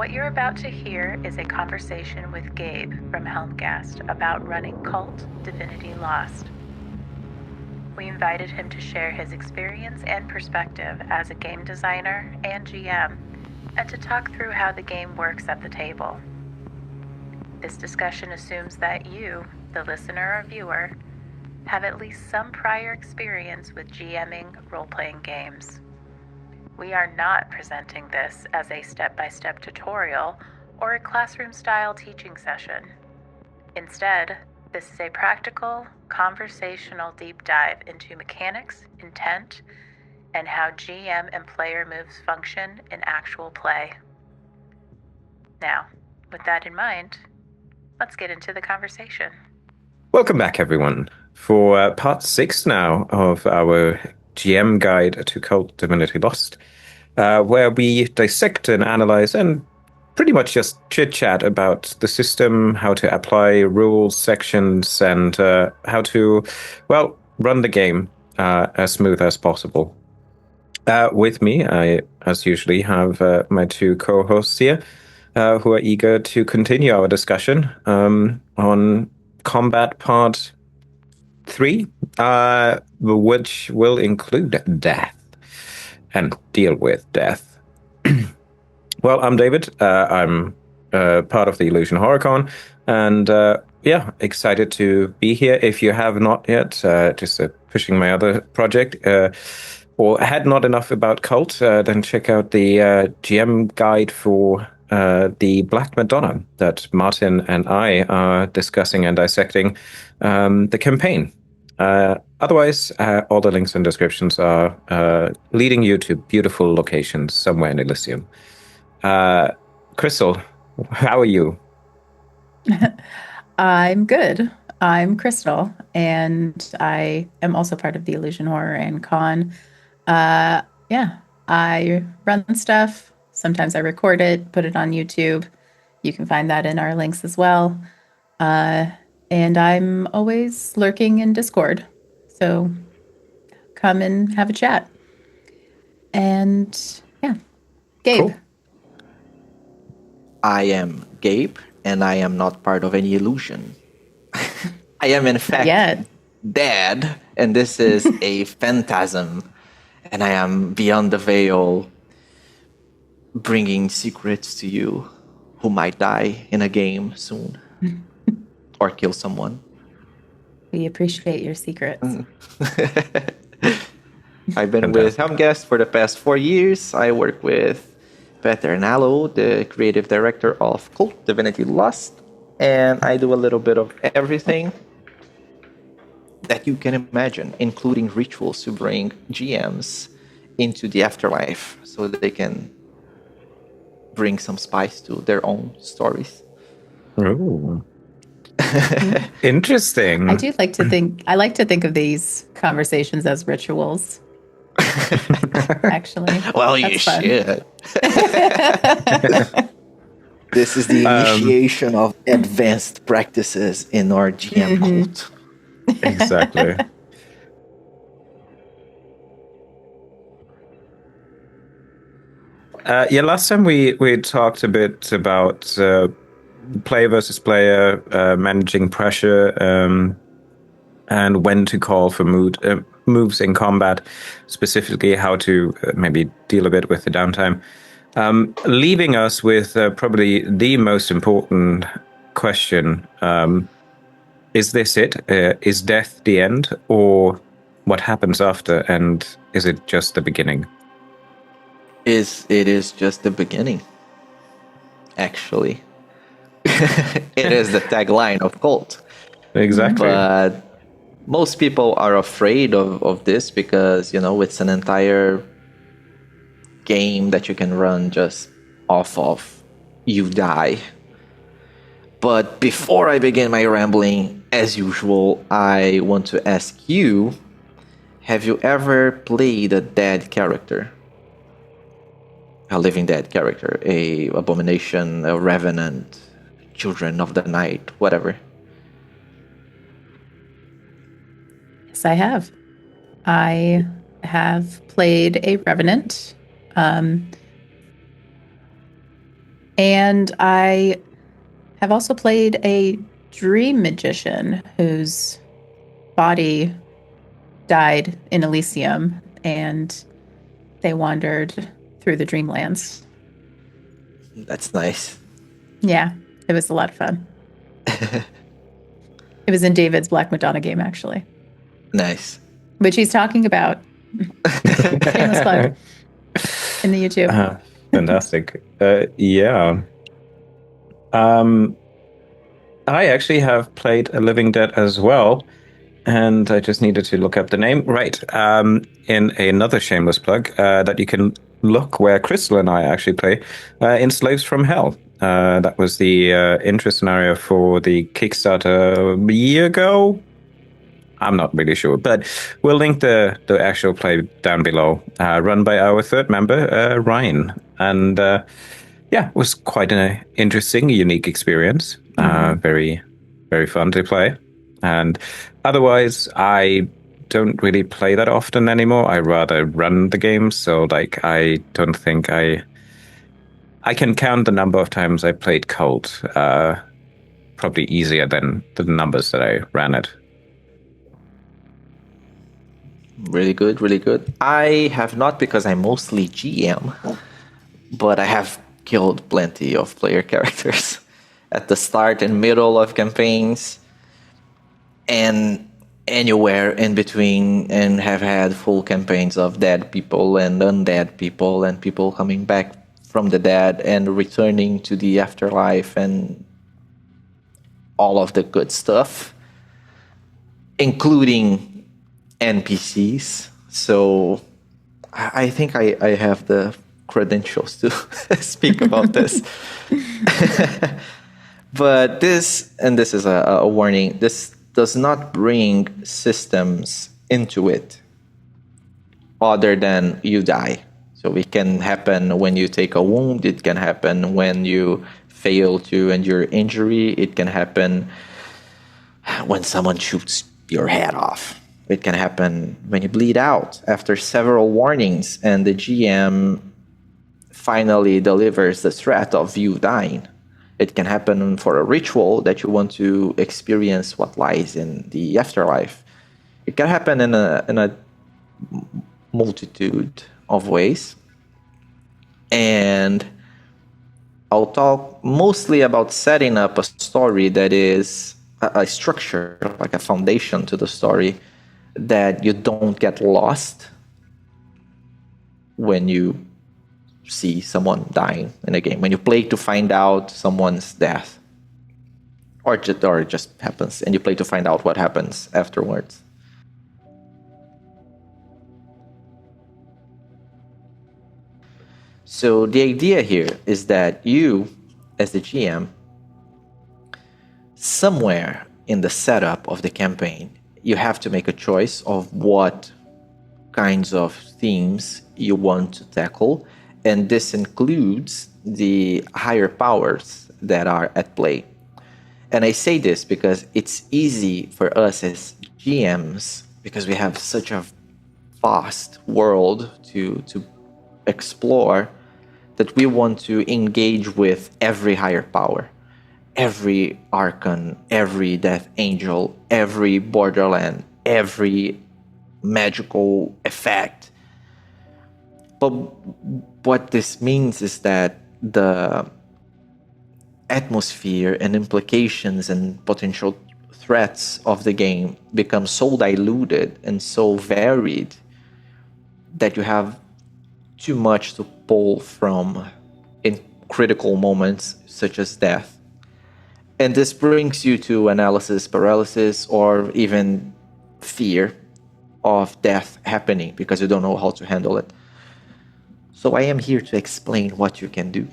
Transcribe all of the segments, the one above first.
What you're about to hear is a conversation with Gabe from Helmgast about running Kult Divinity Lost. We invited him to share his experience and perspective as a game designer and GM, and to talk through how the game works at the table. This discussion assumes that you, the listener or viewer, have at least some prior experience with GMing role-playing games. We are not presenting this as a step-by-step tutorial or a classroom-style teaching session. Instead, this is a practical, conversational deep dive into mechanics, intent, and how GM and player moves function in actual play. Now, with that in mind, let's get into the conversation. Welcome back, everyone, for part 6 now of our GM guide to Kult Divinity Lost, where we dissect and analyze and pretty much just chit-chat about the system, how to apply rules, sections, and how to, well, run the game as smooth as possible. With me, I, as usually, have my two co-hosts here, who are eager to continue our discussion on Combat Part 3, which will include death and deal with death. Well, I'm David. I'm part of the Illusion HorrorCon, and excited to be here. If you have not yet, just pushing my other project, or had not enough about Cult, then check out the GM guide for the Black Madonna that Martin and I are discussing and dissecting the campaign. Otherwise, all the links and descriptions are leading you to beautiful locations somewhere in Elysium. Crystal, how are you? I'm good. I'm Crystal, and I am also part of the Illusion Horror and Con. I run stuff. Sometimes I record it, put it on YouTube. You can find that in our links as well. And I'm always lurking in Discord. So come and have a chat. And yeah, Gabe. Cool. I am Gabe, and I am not part of any illusion. I am, in fact, dead, and this is a phantasm, and I am beyond the veil, bringing secrets to you who might die in a game soon, or kill someone. We appreciate your secrets. I've been with Helmgast for the past 4 years. I work with Peter Nalo, the creative director of Kult Divinity Lost, and I do a little bit of everything that you can imagine, including rituals to bring GMs into the afterlife so that they can bring some spice to their own stories. Ooh. Interesting. I like to think of these conversations as rituals. Actually, well, you should. This is the initiation of advanced practices in our GM cult. Exactly. Last time we talked a bit about player versus player, managing pressure, and when to call for moves in combat, specifically how to maybe deal a bit with the downtime. Leaving us with probably the most important question. Is this it? Is death the end? Or what happens after? And is it just the beginning? It is just the beginning, actually. It is the tagline of Cult. Exactly. But most people are afraid of this because, it's an entire game that you can run just off of. You die. But before I begin my rambling, as usual, I want to ask you, have you ever played a dead character? A living dead character, a abomination, a revenant, children of the night, whatever. Yes, I have. I have played a revenant. And I have also played a dream magician whose body died in Elysium, and they wandered through the dreamlands. That's nice. Yeah, it was a lot of fun. It was in David's Black Madonna game, actually, Nice. which he's talking about. Shameless plug in the YouTube. Fantastic. Yeah. I actually have played A Living Dead as well, and I just needed to look up the name. Right. In another shameless plug, that you can look where Crystal and I actually play, in Slaves from Hell. That was the intro scenario for the Kickstarter a year ago. I'm not really sure, but we'll link the actual play down below. Run by our third member, Ryan, and yeah, it was quite an interesting, unique experience. Very, very fun to play. And otherwise, I don't really play that often anymore. I rather run the games, so like I don't think I can count the number of times I played Cult. Probably easier than the numbers that I ran it. Really good, really good. I have not, because I'm mostly GM, but I have killed plenty of player characters at the start and middle of campaigns and anywhere in between, and have had full campaigns of dead people and undead people and people coming back from the dead and returning to the afterlife and all of the good stuff, including NPCs. So I think I have the credentials to speak about this. But this is a warning, this does not bring systems into it other than you die. So it can happen when you take a wound, it can happen when you fail to endure injury, it can happen when someone shoots your head off. It can happen when you bleed out after several warnings and the GM finally delivers the threat of you dying. It can happen for a ritual that you want to experience what lies in the afterlife. It can happen in a multitude of ways. And I'll talk mostly about setting up a story that is a structure, like a foundation to the story, that you don't get lost when you see someone dying in a game, when you play to find out someone's death, or it just happens and you play to find out what happens afterwards. So the idea here is that you, as the GM, somewhere in the setup of the campaign, you have to make a choice of what kinds of themes you want to tackle, and this includes the higher powers that are at play. And I say this because it's easy for us as GMs, because we have such a vast world to explore, that we want to engage with every higher power, every Archon, every Death Angel, every Borderland, every magical effect. But what this means is that the atmosphere and implications and potential threats of the game become so diluted and so varied that you have too much to pull from in critical moments such as death. And this brings you to analysis paralysis, or even fear of death happening because you don't know how to handle it. So I am here to explain what you can do.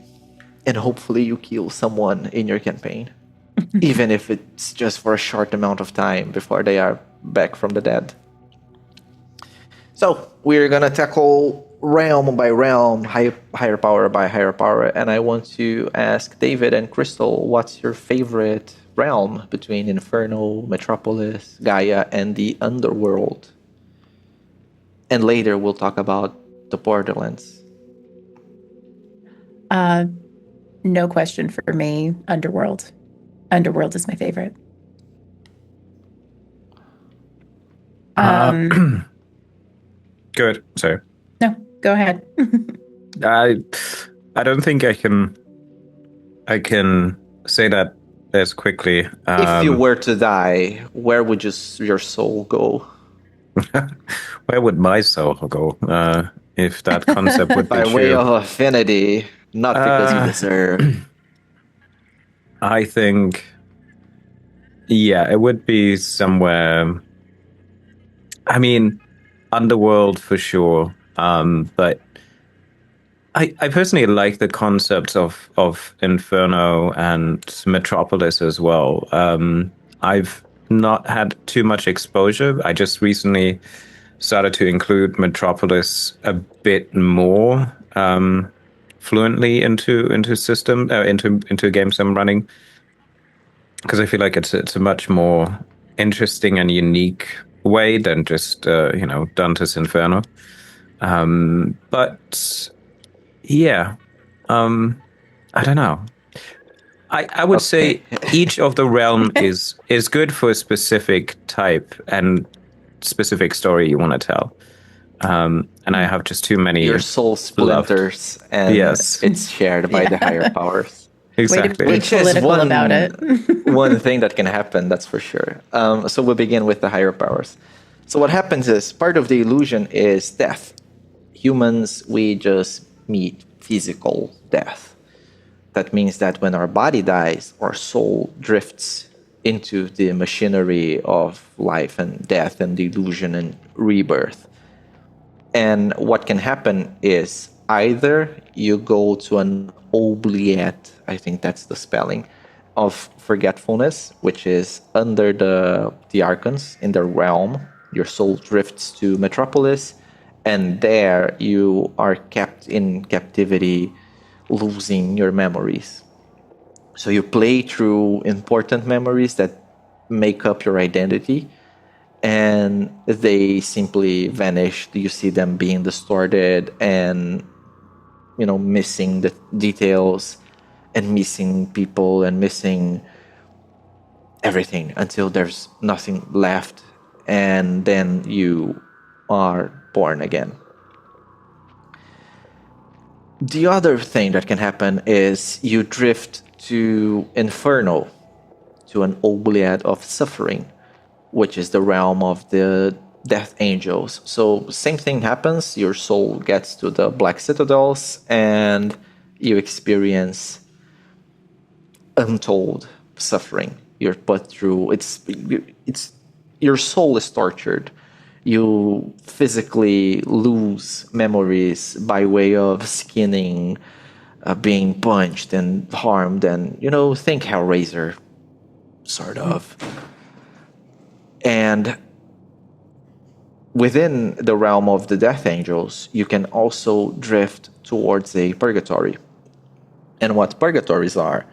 And hopefully you kill someone in your campaign, even if it's just for a short amount of time before they are back from the dead. So we're going to tackle realm by realm, higher power by higher power. And I want to ask David and Crystal, what's your favorite realm between Inferno, Metropolis, Gaia, and the Underworld? And later we'll talk about the Borderlands. No question for me, Underworld. Underworld is my favorite. Good. So No, go ahead. I don't think I can say that as quickly. If you were to die, where would your soul go? Where would my soul go? If that concept would be By way true. of affinity, not because you deserve. I think, yeah, it would be somewhere. I mean, Underworld for sure. But I personally like the concepts of Inferno and Metropolis as well. I've not had too much exposure. I just recently started to include Metropolis a bit more fluently into system into games I'm running, because I feel like it's a much more interesting and unique way than just Dante's Inferno. But yeah, I don't know. I would Okay. say each of the realm is good for a specific type and specific story you want to tell. And I have just too many Your soul loved. splinters, and Yes, it's shared by the higher powers. Way to exactly. be Which is political about it. one thing that can happen, that's for sure. So we'll begin with the higher powers. So what happens is part of the illusion is death. Humans, we just meet physical death. That means that when our body dies, our soul drifts into the machinery of life and death and the illusion and rebirth. And what can happen is either you go to an oubliette, I think that's the spelling, of forgetfulness, which is under the archons in the realm. Your soul drifts to Metropolis, and there you are kept in captivity, losing your memories. So you play through important memories that make up your identity, and they simply vanish. You see them being distorted and missing the details and missing people and missing everything until there's nothing left, and then you are born again. The other thing that can happen is you drift to Inferno, to an oubliette of suffering, which is the realm of the death angels. So same thing happens. Your soul gets to the Black Citadels, and you experience untold suffering. You're put through. It's your soul is tortured. You physically lose memories by way of skinning, being punched and harmed, and think Hellraiser, sort of. And within the realm of the death angels, you can also drift towards a purgatory. And what purgatories are,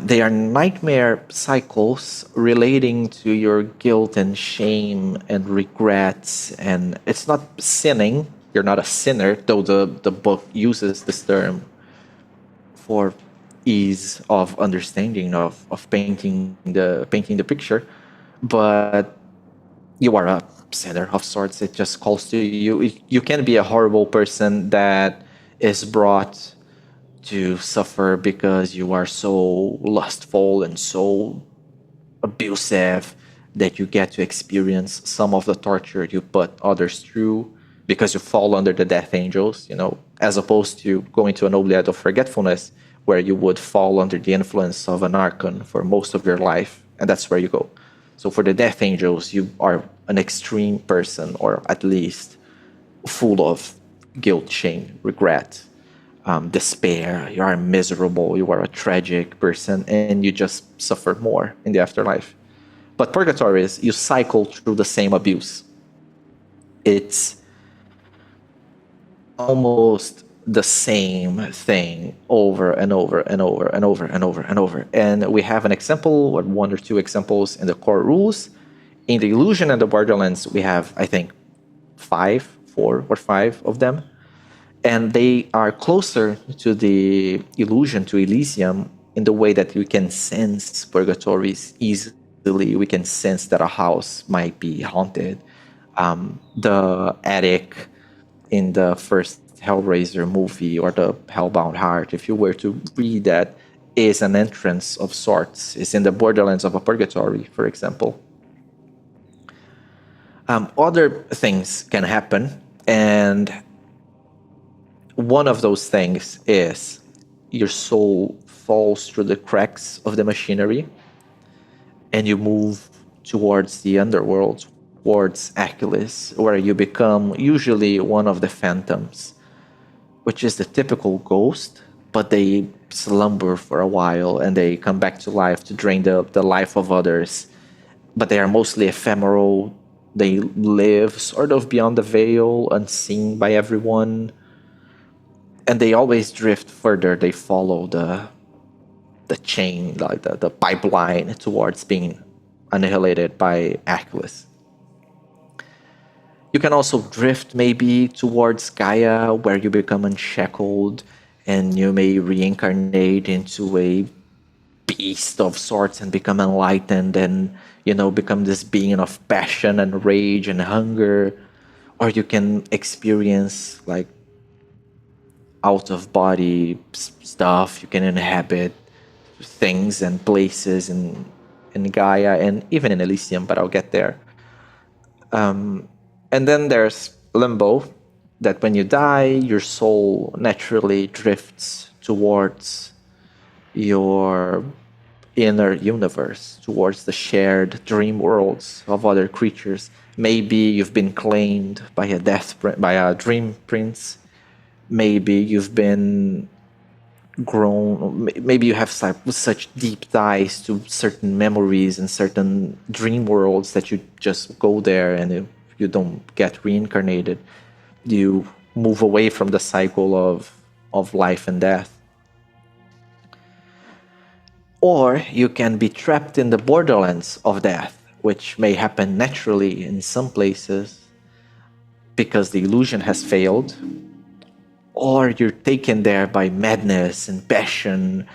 they are nightmare cycles relating to your guilt and shame and regrets. And it's not sinning. You're not a sinner, though the book uses this term for ease of understanding of painting the picture. But you are a sinner of sorts. It just calls to you. You can be a horrible person that is brought to suffer because you are so lustful and so abusive that you get to experience some of the torture you put others through because you fall under the death angels, as opposed to going to an oubliette of forgetfulness where you would fall under the influence of an archon for most of your life, and that's where you go. So for the death angels, you are an extreme person, or at least full of guilt, shame, regret, despair. You are miserable. You are a tragic person, and you just suffer more in the afterlife. But purgatory is you cycle through the same abuse. It's almost the same thing over and over and over and over and over and over. And we have an example, or one or two examples in the core rules. In the Illusion and the Borderlands, we have, I think, 4 or 5 of them. And they are closer to the illusion, to Elysium, in the way that we can sense purgatories easily. We can sense that a house might be haunted. The attic in the first Hellraiser movie, or the Hellbound Heart, if you were to read that, is an entrance of sorts. It's in the borderlands of a purgatory, for example. Other things can happen, and one of those things is your soul falls through the cracks of the machinery and you move towards the underworld, towards Achilles, where you become usually one of the phantoms, which is the typical ghost, but they slumber for a while and they come back to life to drain the life of others. But they are mostly ephemeral. They live sort of beyond the veil, unseen by everyone. And they always drift further. They follow the chain, like the pipeline towards being annihilated by Achilles. You can also drift maybe towards Gaia, where you become unshackled and you may reincarnate into a beast of sorts and become enlightened and, become this being of passion and rage and hunger. Or you can experience like out of body stuff. You can inhabit things and places in Gaia and even in Elysium, but I'll get there. And then there's Limbo, that when you die, your soul naturally drifts towards your inner universe, towards the shared dream worlds of other creatures. Maybe you've been claimed by a dream prince. Maybe you've been grown. Maybe you have such deep ties to certain memories and certain dream worlds that you just go there, and if you don't get reincarnated, you move away from the cycle of life and death. Or you can be trapped in the borderlands of death, which may happen naturally in some places because the illusion has failed. Or you're taken there by madness and passion,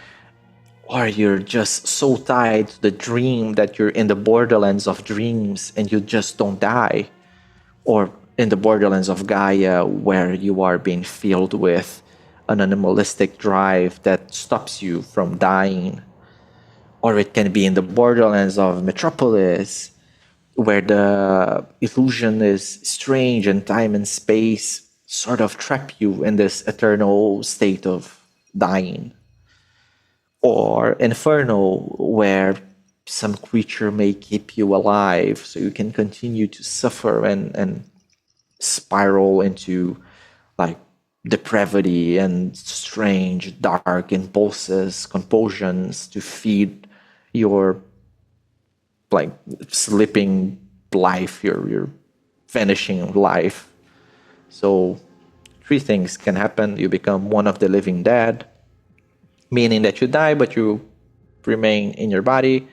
or you're just so tied to the dream that you're in the borderlands of dreams and you just don't die. Or in the borderlands of Gaia, where you are being filled with an animalistic drive that stops you from dying. Or it can be in the borderlands of Metropolis, where the illusion is strange and time and space sort of trap you in this eternal state of dying. Or Inferno, where some creature may keep you alive so you can continue to suffer and spiral into like depravity and strange dark impulses, compulsions to feed your like slipping life, your vanishing life. So 3 things can happen. You become one of the living dead, meaning that you die but you remain in your body.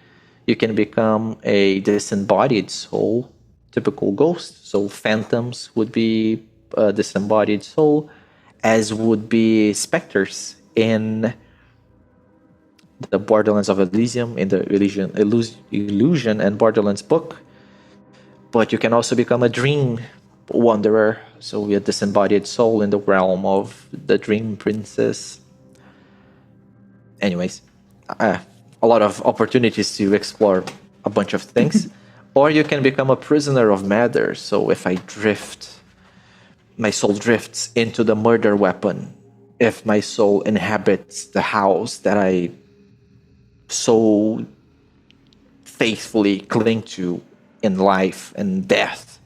You can become a disembodied soul, typical ghost. So phantoms would be a disembodied soul, as would be specters in the Borderlands of Elysium, in the Illusion and Borderlands book. But you can also become a dream wanderer, so a disembodied soul in the realm of the dream princess. Anyways, a lot of opportunities to explore a bunch of things. Or you can become a prisoner of matter. So if I drift, my soul drifts into the murder weapon. If my soul inhabits the house that I so faithfully cling to in life and death.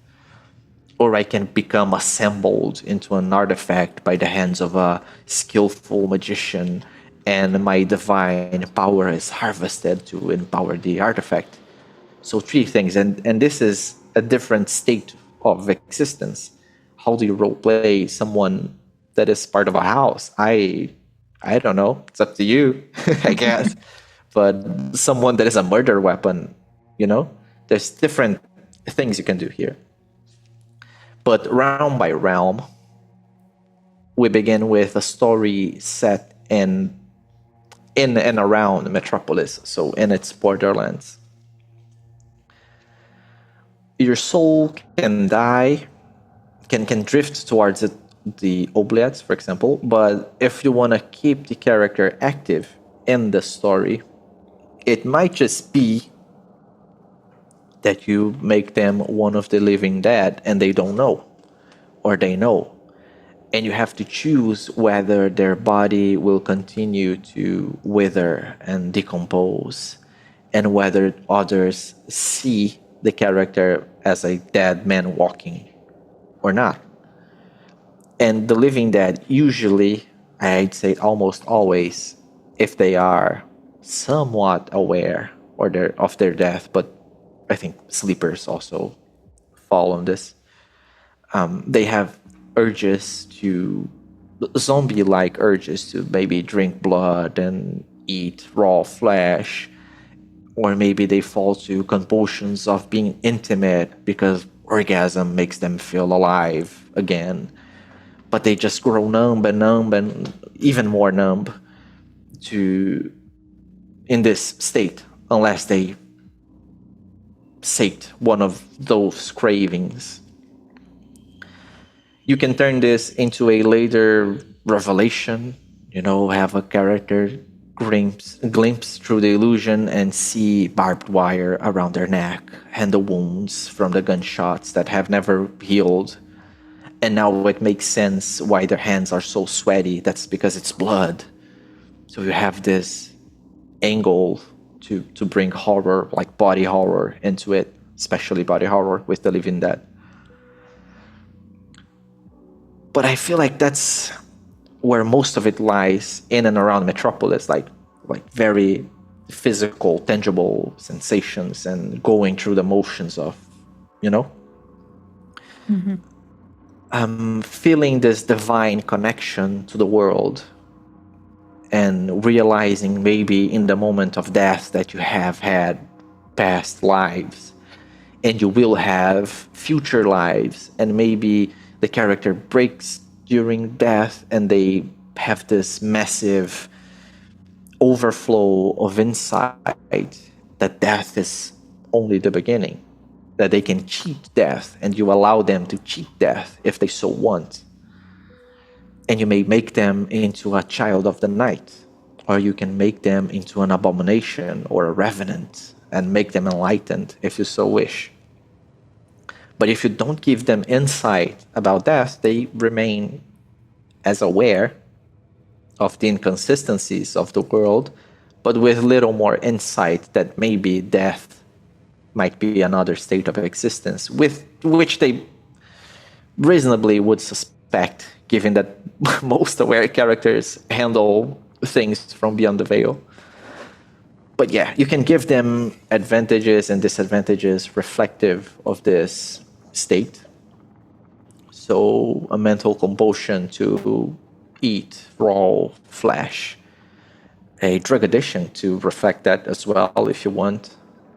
Or I can become assembled into an artifact by the hands of a skillful magician, and my divine power is harvested to empower the artifact. So 3 things, and this is a different state of existence. How do you roleplay someone that is part of a house? I don't know. It's up to you, I guess. But someone that is a murder weapon, there's different things you can do here. But realm by realm, we begin with a story set in and around Metropolis, so in its borderlands. Your soul can die, can drift towards the oubliettes, for example, but if you want to keep the character active in the story, it might just be that you make them one of the living dead and they don't know, or they know. And you have to choose whether their body will continue to wither and decompose, and whether others see the character as a dead man walking or not. And the living dead, usually, I'd say almost always, if they are somewhat aware of their death, but I think sleepers also fall on this. They have urges to, zombie-like urges to maybe drink blood and eat raw flesh, or maybe they fall to compulsions of being intimate because orgasm makes them feel alive again. But they just grow numb and even more numb in this state, unless they sate one of those cravings. You can turn this into a later revelation, have a character glimpse through the illusion and see barbed wire around their neck and the wounds from the gunshots that have never healed. And now it makes sense why their hands are so sweaty. That's because it's blood. So you have this angle to bring horror, like body horror, into it, especially body horror with the living dead. But I feel like that's where most of it lies, in and around Metropolis, like very physical, tangible sensations and going through the motions of, feeling this divine connection to the world and realizing maybe in the moment of death that you have had past lives and you will have future lives, and maybe the character breaks during death and they have this massive overflow of insight that death is only the beginning, that they can cheat death and you allow them to cheat death if they so want. And you may make them into a child of the night, or you can make them into an abomination or a revenant and make them enlightened if you so wish. But if you don't give them insight about death, they remain as aware of the inconsistencies of the world, but with little more insight that maybe death might be another state of existence, with which they reasonably would suspect, given that most aware characters handle things from beyond the veil. But yeah, you can give them advantages and disadvantages reflective of this state. So a mental compulsion to eat raw flesh, a drug addiction to reflect that as well if you want,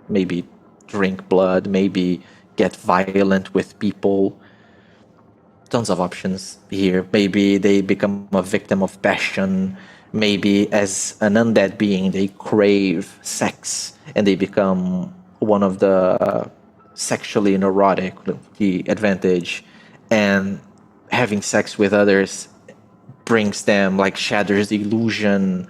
maybe drink blood, maybe get violent with people. Tons of options here. Maybe they become a victim of passion. Maybe as an undead being, they crave sex and they become one of the sexually neurotic, the advantage. And having sex with others brings them, shatters the illusion,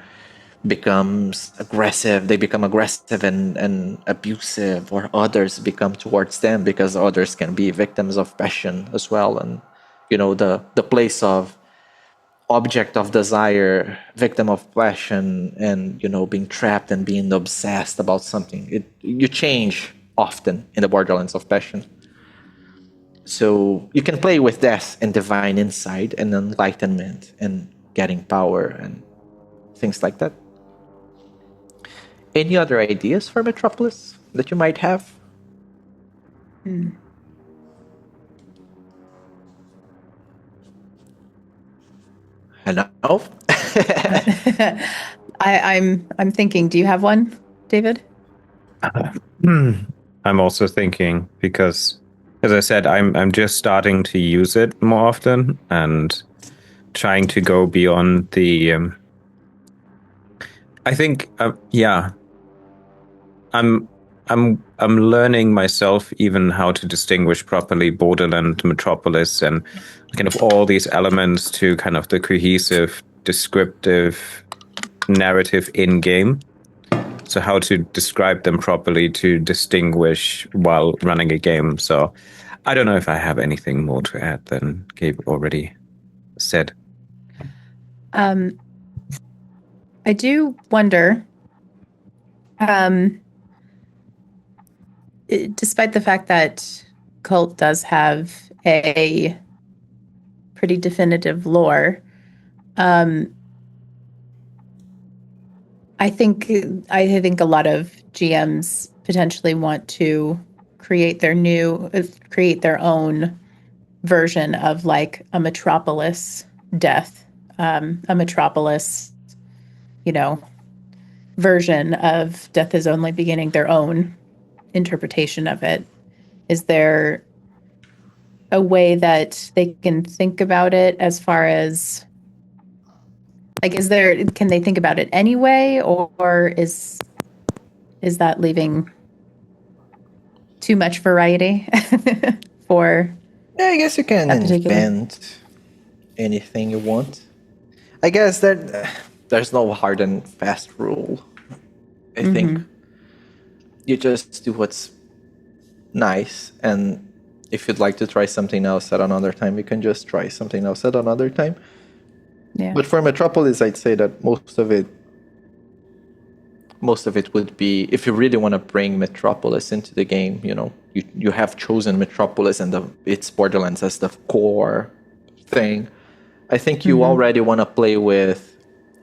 becomes aggressive. They become aggressive and abusive, or others become towards them because others can be victims of passion as well. And the place of object of desire, victim of passion, and being trapped and being obsessed about something. You change often in the borderlands of passion. So you can play with death and divine insight and enlightenment and getting power and things like that. Any other ideas for Metropolis that you might have? Hello? I'm thinking, do you have one, David? I'm also thinking, because as I said, I'm just starting to use it more often, and trying to go beyond the. I think, I'm learning myself even how to distinguish properly Borderland, Metropolis, and kind of all these elements to kind of the cohesive, descriptive narrative in game. So how to describe them properly to distinguish while running a game. So I don't know if I have anything more to add than Gabe already said. I do wonder, despite the fact that Kult does have a pretty definitive lore, I think a lot of GMs potentially want to create their own version of like a Metropolis death, a Metropolis, version of Death is Only Beginning, their own interpretation of it. Is there a way that they can think about it as far as like, can they think about it anyway, or is that leaving too much variety for? Yeah, I guess you can invent anything you want. I guess that there's no hard and fast rule. I think you just do what's nice, and if you'd like to try something else at another time, you can just try something else at another time. Yeah. But for Metropolis, I'd say that most of it would be, if you really want to bring Metropolis into the game, you have chosen Metropolis and its Borderlands as the core thing. I think you already want to play with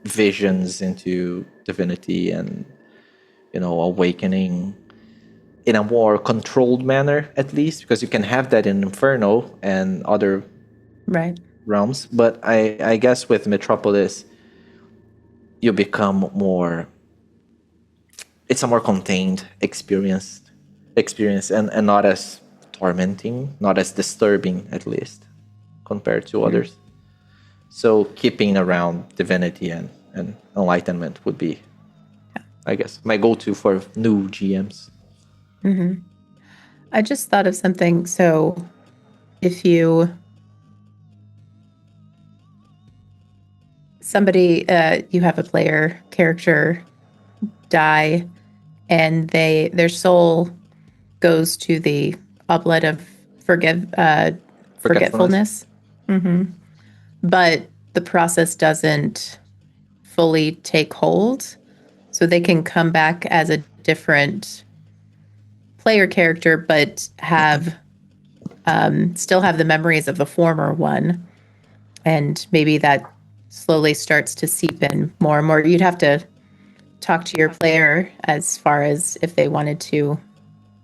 visions into Divinity and, Awakening in a more controlled manner, at least, because you can have that in Inferno and other realms. But I guess with Metropolis, you become more... It's a more contained experience and not as tormenting, not as disturbing, at least, compared to others. So keeping around Divinity and Enlightenment would be, I guess, my go-to for new GMs. I just thought of something. So if you have a player character die and their soul goes to the oblet of forgetfulness. But the process doesn't fully take hold, so they can come back as a different player character, but have still have the memories of the former one, and maybe that slowly starts to seep in more and more. You'd have to talk to your player as far as if they wanted to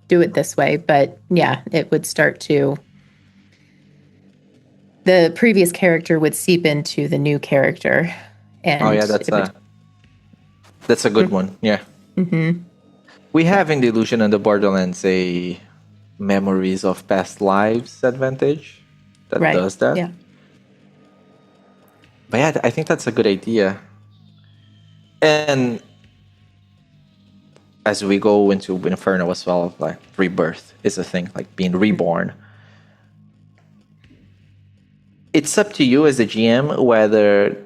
do it this way, but yeah, it would start to... the previous character would seep into the new character. And that's a good one. Yeah. We have in the Illusion and the Borderlands a memories of past lives advantage that does that. Yeah. But yeah, I think that's a good idea. And as we go into Inferno as well, like rebirth is a thing, like being reborn. It's up to you as a GM whether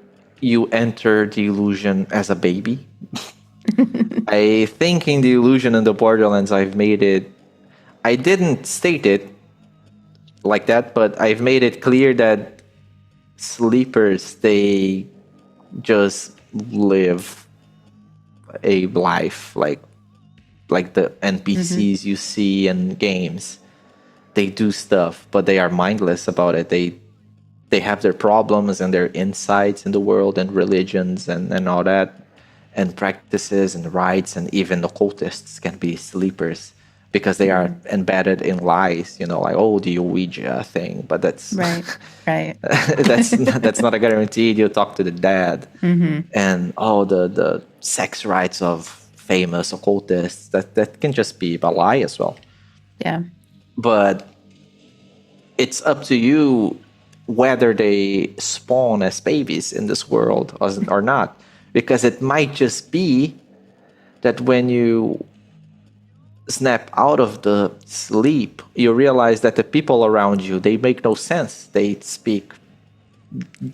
you enter the illusion as a baby. I think in the Illusion and the Borderlands, I didn't state it like that, but I've made it clear that sleepers, they just live a life like the NPCs you see in games. They do stuff, but they are mindless about it. They have their problems and their insights in the world and religions and all that, and practices and rites, and even occultists can be sleepers because they are embedded in lies, like, the Ouija thing, but that's right. that's not a guarantee. You talk to the dead, and the sex rites of famous occultists, that can just be a lie as well. Yeah. But it's up to you whether they spawn as babies in this world or not. Because it might just be that when you snap out of the sleep, you realize that the people around you, they make no sense. They speak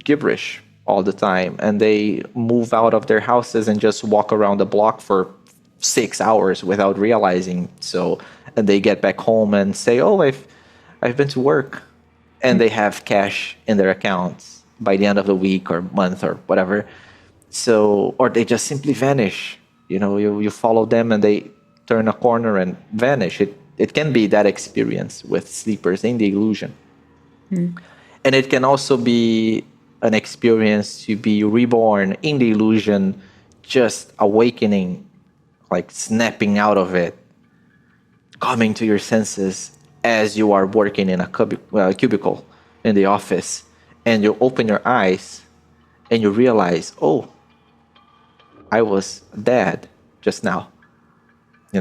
gibberish all the time, and they move out of their houses and just walk around the block for 6 hours without realizing. So, and they get back home and say, "Oh, I've been to work," and they have cash in their accounts by the end of the week or month or whatever. So, or they just simply vanish. You follow them and they turn a corner and vanish. It can be that experience with sleepers in the illusion. And it can also be an experience to be reborn in the illusion, just awakening, like snapping out of it, coming to your senses as you are working in a cubicle in the office, and you open your eyes and you realize, oh, I was dead just now. I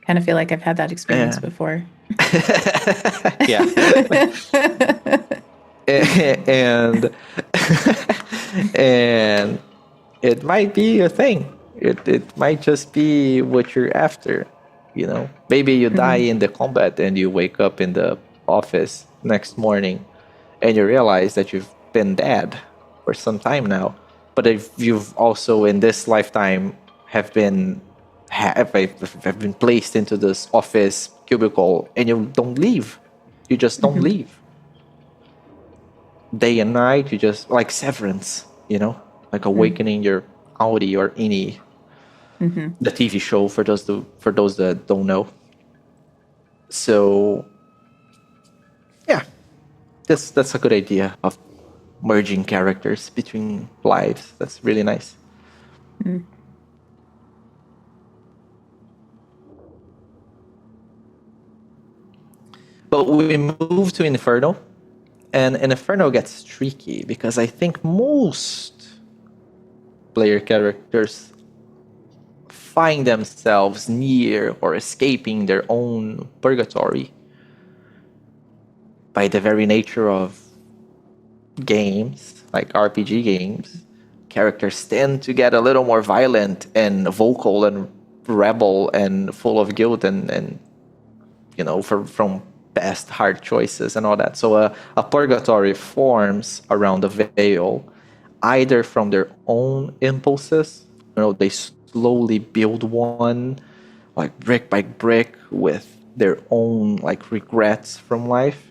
kind of feel like I've had that experience before. Yeah. and and it might be a thing. It might just be what you're after. Maybe you die in the combat and you wake up in the office next morning and you realize that you've been dead for some time now. But if you've also in this lifetime have been placed into this office cubicle and you don't leave. You just don't leave. Day and night, you just like Severance, like awakening your Audi or Innie. The TV show for those that don't know. So yeah, that's a good idea of merging characters between lives. That's really nice. But we move to Inferno, and Inferno gets tricky because I think most player characters find themselves near or escaping their own purgatory by the very nature of games, like RPG games. Characters tend to get a little more violent and vocal and rebel and full of guilt and from past hard choices and all that. So a purgatory forms around the veil, either from their own impulses, they slowly build one, like brick by brick, with their own like regrets from life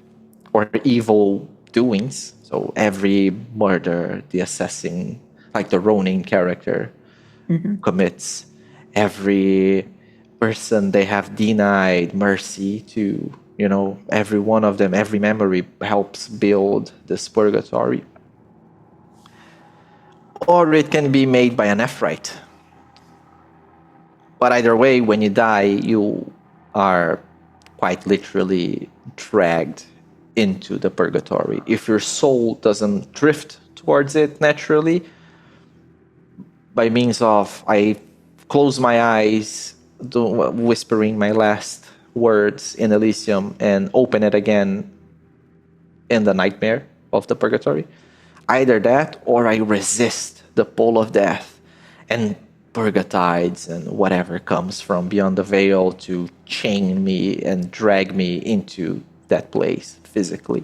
or evil doings. So every murder the assassin, like the Ronin character, commits, every person they have denied mercy to, every one of them, every memory helps build this purgatory. Or it can be made by an Nephrite. But either way, when you die, you are quite literally dragged into the purgatory. If your soul doesn't drift towards it naturally, by means of I close my eyes, whispering my last words in Elysium and open it again in the nightmare of the purgatory, either that or I resist the pull of death and purgatides and whatever comes from beyond the veil to chain me and drag me into that place physically.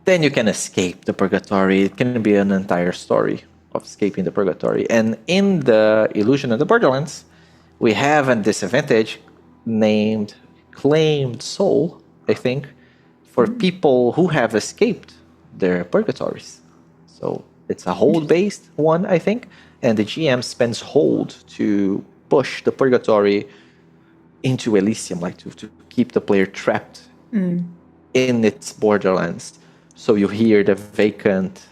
Then you can escape the purgatory. It can be an entire story of escaping the purgatory. And in the Illusion of the Borderlands, we have a disadvantage named Claimed Soul, I think, for people who have escaped their purgatories. So it's a hold-based one, I think, and the GM spends hold to push the purgatory into Elysium, like to keep the player trapped in its borderlands. So you hear the vacant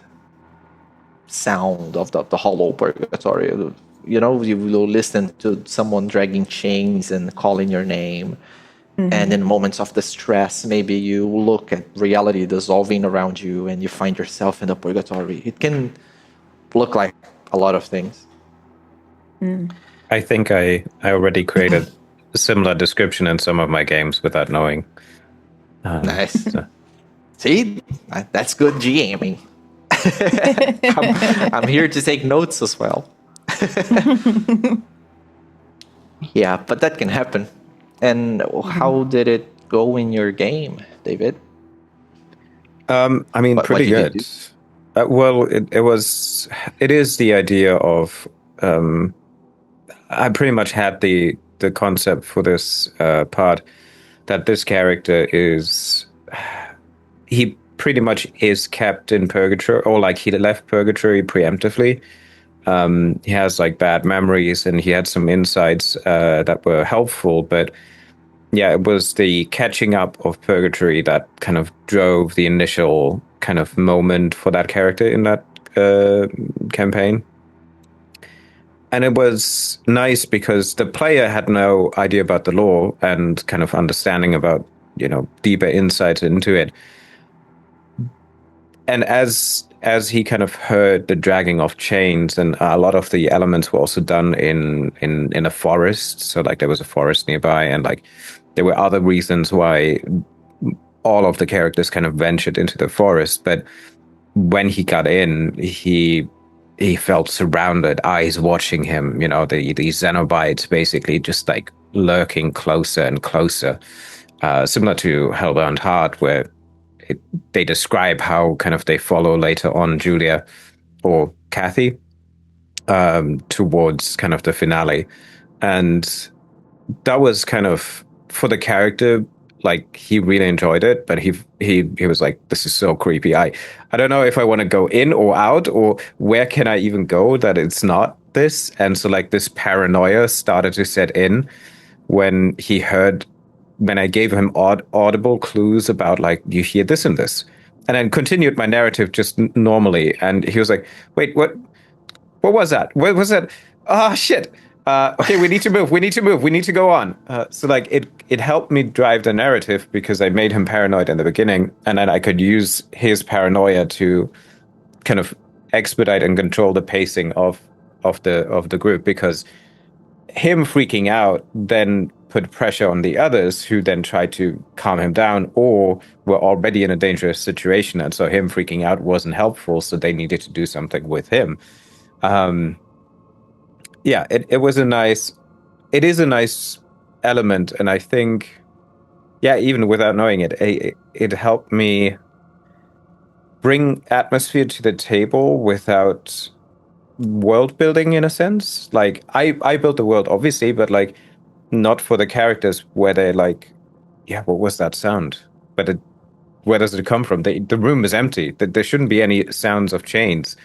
sound of the hollow purgatory. You will listen to someone dragging chains and calling your name. And in moments of distress, maybe you look at reality dissolving around you and you find yourself in the purgatory. It can look like a lot of things. I think I already created a similar description in some of my games without knowing. Nice. See, that's good GMing. I'm here to take notes as well. Yeah, but that can happen. And how did it go in your game, David? I mean, What pretty did you good. do? Well, it is the idea of, I pretty much had the concept for this part that this character is, he pretty much is kept in purgatory, or like he left purgatory preemptively. He has like bad memories, and he had some insights that were helpful, but yeah, it was the catching up of purgatory that kind of drove the initial kind of moment for that character in that campaign. And it was nice because the player had no idea about the lore and kind of understanding about, deeper insights into it. And as he kind of heard the dragging of chains, and a lot of the elements were also done in a forest. So like there was a forest nearby, and like there were other reasons why all of the characters kind of ventured into the forest. But when he got in, he felt surrounded, eyes watching him. These Xenobites basically just like lurking closer and closer, similar to Hellbound Heart, where they describe how kind of they follow later on Julia or Kathy towards kind of the finale. And that was kind of, for the character, like he really enjoyed it, but he was like, this is so creepy. I don't know if I want to go in or out, or where can I even go that it's not this. And so like this paranoia started to set in when I gave him audible clues about like, you hear this and this, and then continued my narrative just normally. And he was like, wait, what was that? What was that? Oh shit. Okay, we need to move. We need to go on. So like it helped me drive the narrative because I made him paranoid in the beginning, and then I could use his paranoia to kind of expedite and control the pacing of the group, because him freaking out then put pressure on the others, who then tried to calm him down or were already in a dangerous situation, and so him freaking out wasn't helpful, so they needed to do something with him. Yeah, it is a nice element, and I think, yeah, even without knowing it, it helped me bring atmosphere to the table without world building, in a sense. Like I built the world, obviously, but like not for the characters, where they're like, yeah, what was that sound? But where does it come from? The room is empty. There shouldn't be any sounds of chains.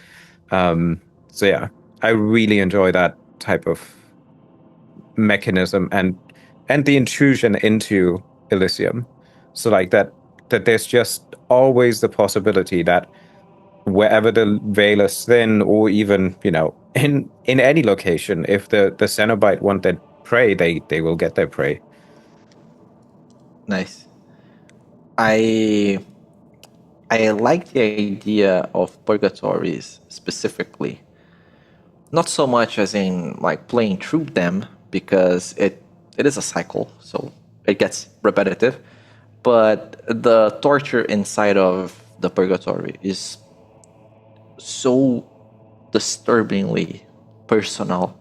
So yeah, I really enjoy that type of mechanism and the intrusion into Elysium. So like that there's just always the possibility that wherever the veil is thin, or even in any location, if the Cenobite want their prey, they will get their prey. Nice. I like the idea of purgatories specifically. Not so much as in like playing through them, because it is a cycle, so it gets repetitive. But the torture inside of the purgatory is so disturbingly personal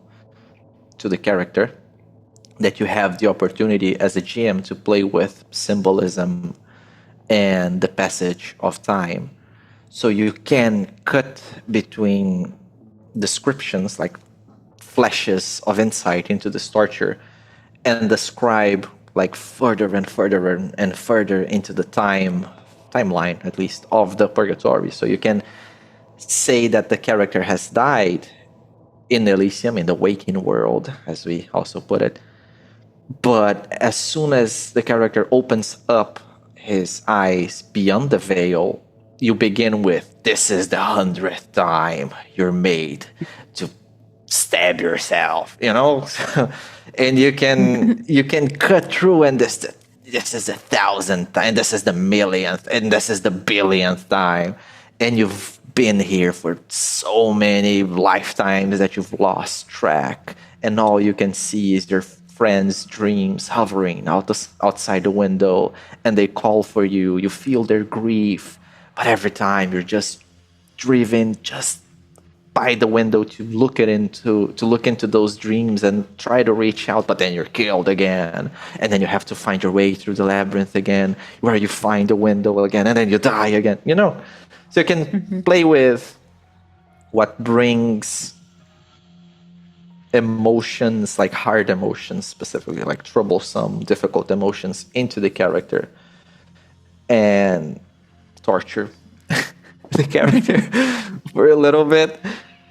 to the character that you have the opportunity as a GM to play with symbolism and the passage of time. So you can cut between descriptions, like flashes of insight into this torture, and describe like further and further and further into the timeline, at least, of the purgatory. So you can say that the character has died in Elysium, in the waking world, as we also put it. But as soon as the character opens up his eyes beyond the veil, you begin with, this is the 100th time you're made to stab yourself, and you can cut through, and this is the 1,000th time, this is the 1,000,000th, and this is the 1,000,000th time, and you've been here for so many lifetimes that you've lost track, and all you can see is your friends' dreams hovering outside the window, and they call for you. You feel their grief, but every time you're just driven just by the window to look into those dreams and try to reach out, but then you're killed again, and then you have to find your way through the labyrinth again, where you find the window again, and then you die again. So you can play with what brings emotions, like hard emotions specifically, like troublesome, difficult emotions into the character, and torture the character for a little bit.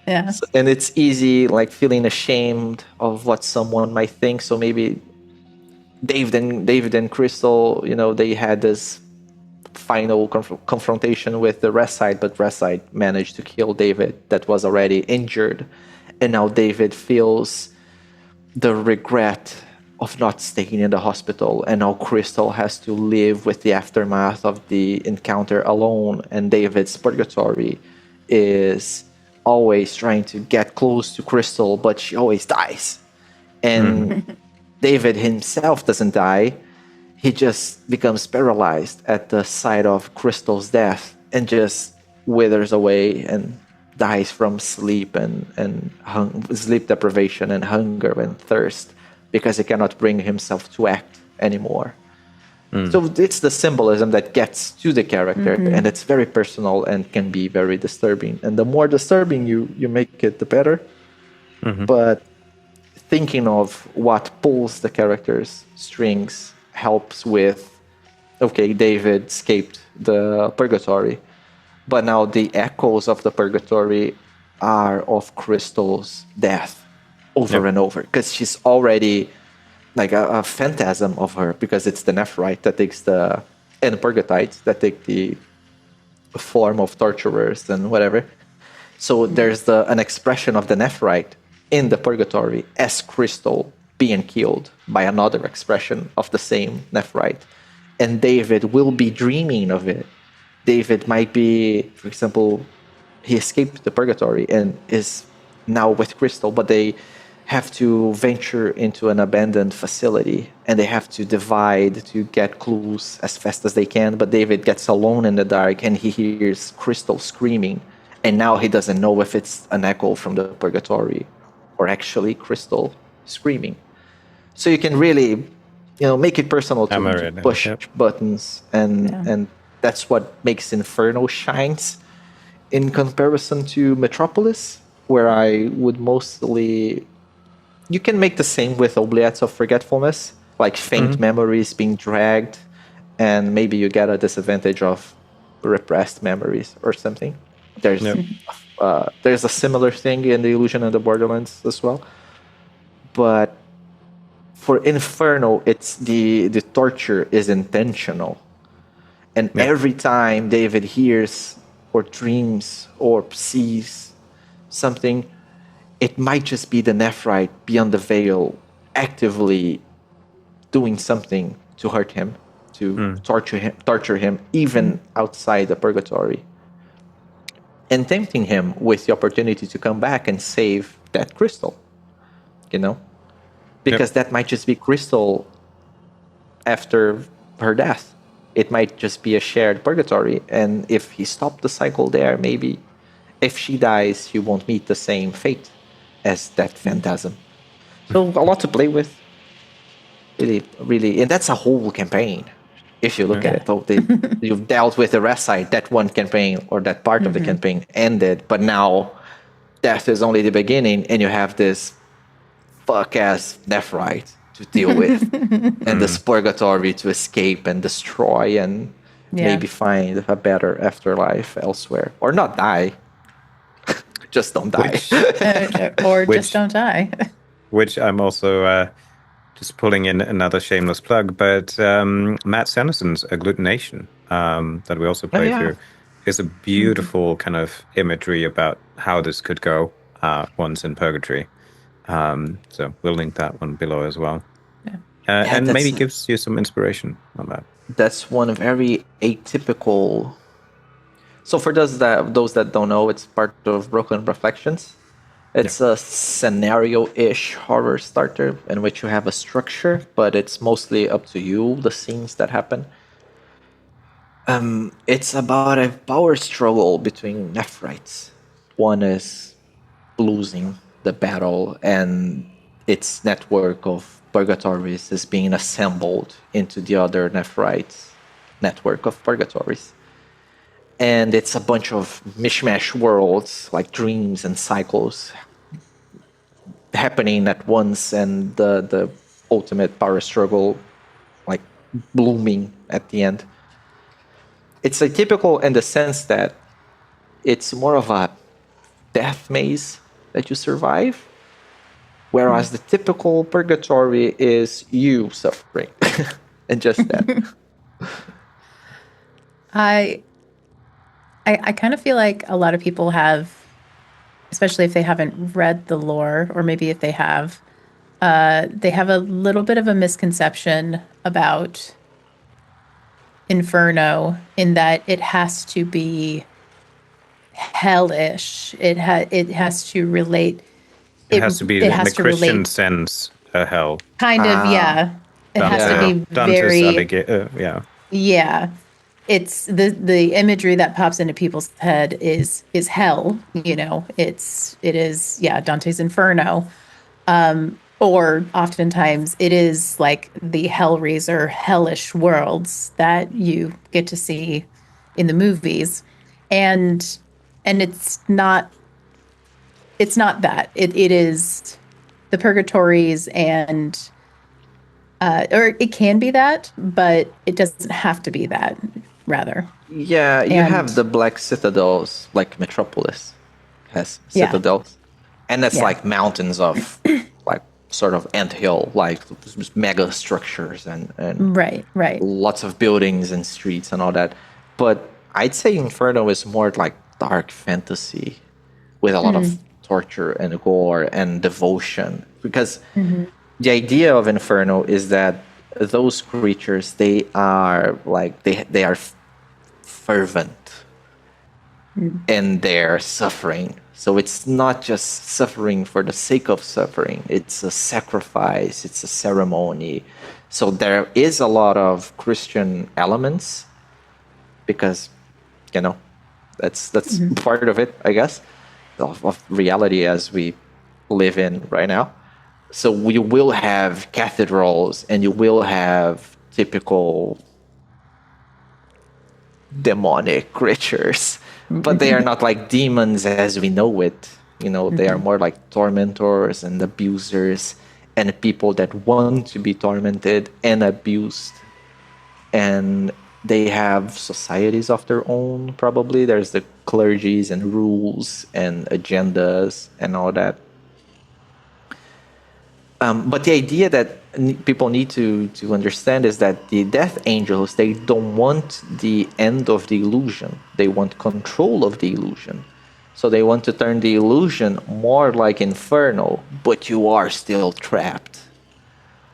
Yeah. And it's easy, like feeling ashamed of what someone might think. So maybe David and Crystal, they had this final confrontation with the rest side, but rest side managed to kill David that was already injured. And now David feels the regret of not staying in the hospital, and now Crystal has to live with the aftermath of the encounter alone, and David's purgatory is always trying to get close to Crystal, but she always dies. And David himself doesn't die. He just becomes paralyzed at the sight of Crystal's death and just withers away and dies from sleep and sleep deprivation and hunger and thirst, because he cannot bring himself to act anymore. So it's the symbolism that gets to the character, and it's very personal and can be very disturbing. And the more disturbing you make it, the better. But thinking of what pulls the character's strings helps with, okay, David escaped the purgatory, but now the echoes of the purgatory are of Crystal's death over and over, because she's already like a phantasm of her, because it's the Nephrite that takes and Purgatites that take the form of torturers and whatever. So there's an expression of the Nephrite in the purgatory as Crystal being killed by another expression of the same Nephrite. And David will be dreaming of it. David might be, for example, he escaped the purgatory and is now with Crystal, but they have to venture into an abandoned facility, and they have to divide to get clues as fast as they can. But David gets alone in the dark, and he hears Crystal screaming, and now he doesn't know if it's an echo from the purgatory or actually Crystal screaming. So you can really, make it personal to push buttons, and that's what makes Inferno shines in comparison to Metropolis, where I would mostly... You can make the same with Oubliettes of Forgetfulness, like faint memories being dragged, and maybe you get a disadvantage of repressed memories or something. There's a similar thing in the Illusion and the Borderlands as well. But for Inferno, it's the torture is intentional. And every time David hears or dreams or sees something, it might just be the Nephrite beyond the veil actively doing something to hurt him, to torture him, even outside the purgatory, and tempting him with the opportunity to come back and save that Crystal, because that might just be Crystal after her death. It might just be a shared purgatory, and if he stopped the cycle there, maybe if she dies, he won't meet the same fate as that phantasm. So a lot to play with. Really, really, and that's a whole campaign. If you look at it, you've dealt with the rest side, that one campaign or that part of the campaign ended, but now death is only the beginning, and you have this fuck-ass Nephrite to deal with, and this purgatory to escape and destroy, and maybe find a better afterlife elsewhere, or not die. Just don't die. Just don't die. Which I'm also just pulling in another shameless plug, but Matt Sanderson's Agglutination that we also played through is a beautiful kind of imagery about how this could go once in Purgatory. So we'll link that one below as well. And maybe gives you some inspiration on that. That's one very atypical... So for those that don't know, it's part of Broken Reflections. It's a scenario-ish horror starter in which you have a structure, but it's mostly up to you, the scenes that happen. It's about a power struggle between Nephrites. One is losing the battle, and its network of purgatories is being assembled into the other Nephrites' network of purgatories. And it's a bunch of mishmash worlds, like dreams and cycles, happening at once, and the ultimate power struggle, like, blooming at the end. It's atypical in the sense that it's more of a death maze that you survive, whereas the typical purgatory is you suffering, and just that. I kind of feel like a lot of people have, especially if they haven't read the lore, or maybe if they have a little bit of a misconception about Inferno in that it has to be hellish. It has to relate. It has to be it in has the to Christian relate, sense a hell. kind of, yeah. It has to be Dante's very, yeah. yeah. It's the imagery that pops into people's head is hell. You know, it is, yeah, Dante's Inferno. Or oftentimes it is like the Hellraiser hellish worlds that you get to see in the movies. And it's not that. It is the purgatories, and or it can be that, but it doesn't have to be that, rather. Yeah, you And have the Black Citadels, like Metropolis has yeah. citadels. And that's Yeah. like mountains of, like, sort of anthill, like mega structures and Right, right. lots of buildings and streets and all that. But I'd say Inferno is more like dark fantasy with a lot of torture and gore and devotion. Because the idea of Inferno is that those creatures, they are like, they are fervent in their suffering. So it's not just suffering for the sake of suffering. It's a sacrifice. It's a ceremony. So there is a lot of Christian elements because, that's part of it, I guess, of reality as we live in right now. So we will have cathedrals and you will have typical demonic creatures, but they are not like demons as we know it. They are more like tormentors and abusers and people that want to be tormented and abused. And they have societies of their own, probably. There's the clergies and rules and agendas and all that. But the idea that people need to understand is that the death angels, they don't want the end of the illusion. They want control of the illusion. So they want to turn the illusion more like Inferno, but you are still trapped.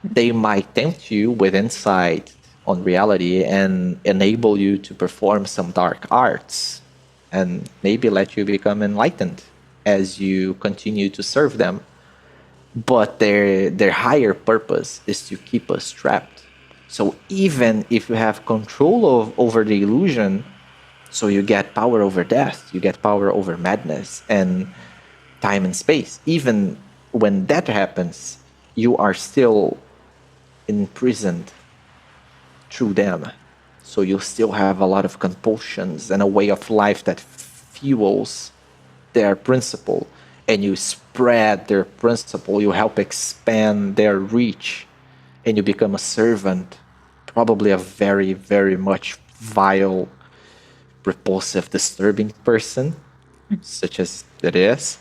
They might tempt you with insight on reality and enable you to perform some dark arts and maybe let you become enlightened as you continue to serve them. But their higher purpose is to keep us trapped. So even if you have control over the illusion, so you get power over death, you get power over madness and time and space. Even when that happens, you are still imprisoned through them. So you still have a lot of compulsions and a way of life that fuels their principle. And you spread their principle, you help expand their reach, and you become a servant, probably a very, very much vile, repulsive, disturbing person, such as it is,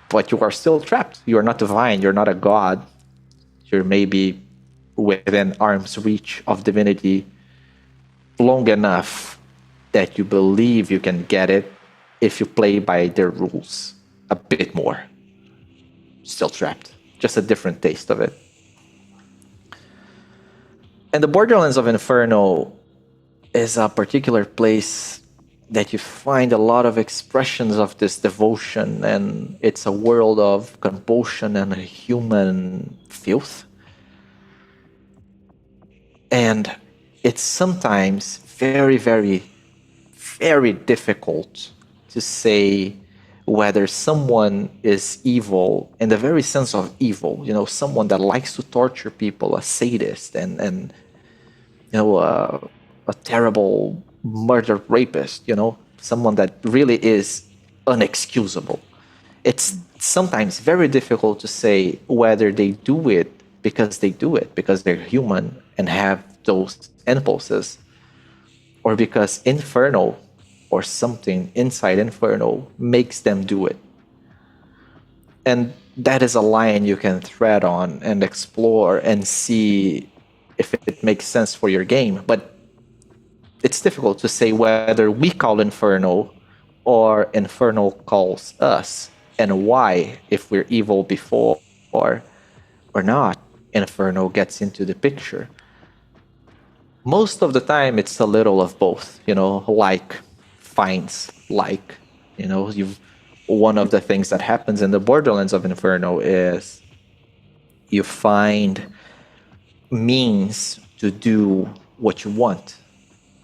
but you are still trapped. You are not divine, you're not a god. You're maybe within arm's reach of divinity long enough that you believe you can get it if you play by their rules a bit more. Still trapped. Just a different taste of it. And the borderlands of Inferno is a particular place that you find a lot of expressions of this devotion, and it's a world of compulsion and human filth. And it's sometimes very, very, very difficult to say whether someone is evil in the very sense of evil, someone that likes to torture people, a sadist, and a terrible murder rapist, someone that really is unexcusable. It's sometimes very difficult to say whether they do it because they're human and have those impulses, or because Inferno or something inside Inferno makes them do it. And that is a line you can thread on and explore and see if it makes sense for your game. But it's difficult to say whether we call Inferno or Inferno calls us, and why, if we're evil before or not, Inferno gets into the picture. Most of the time, it's a little of both, like finds, one of the things that happens in the Borderlands of Inferno is you find means to do what you want.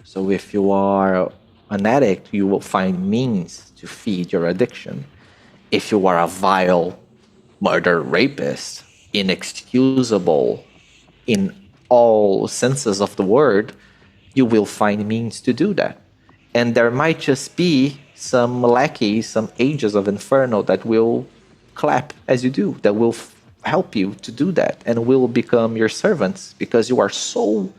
So if you are an addict, you will find means to feed your addiction. If you are a vile murder rapist, inexcusable in all senses of the word, you will find means to do that. And there might just be some lackeys, some ages of Inferno that will clap as you do, that will help you to do that and will become your servants, because you are so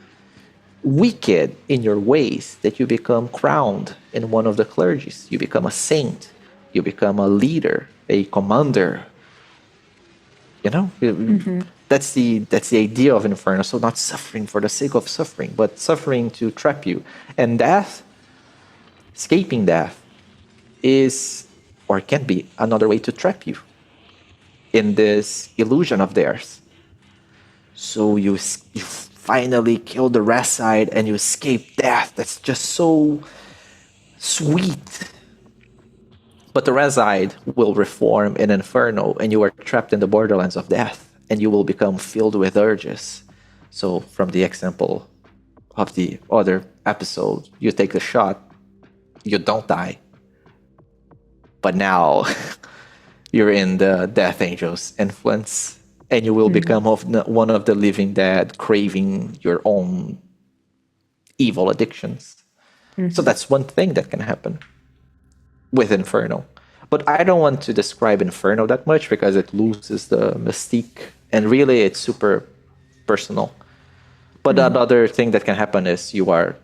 wicked in your ways that you become crowned in one of the clergies. You become a saint. You become a leader, a commander. That's the idea of Inferno. So not suffering for the sake of suffering, but suffering to trap you. And death, escaping death, is or can be another way to trap you in this illusion of theirs. So you finally kill the Raside and you escape death. That's just so sweet. But the Raside will reform in Inferno, and you are trapped in the borderlands of death, and you will become filled with urges. So from the example of the other episode, you take the shot, you don't die. But now you're in the Death Angel's influence, and you will become one of the living dead, craving your own evil addictions. So that's one thing that can happen with Inferno. But I don't want to describe Inferno that much because it loses the mystique, and really it's super personal. But another thing that can happen is you are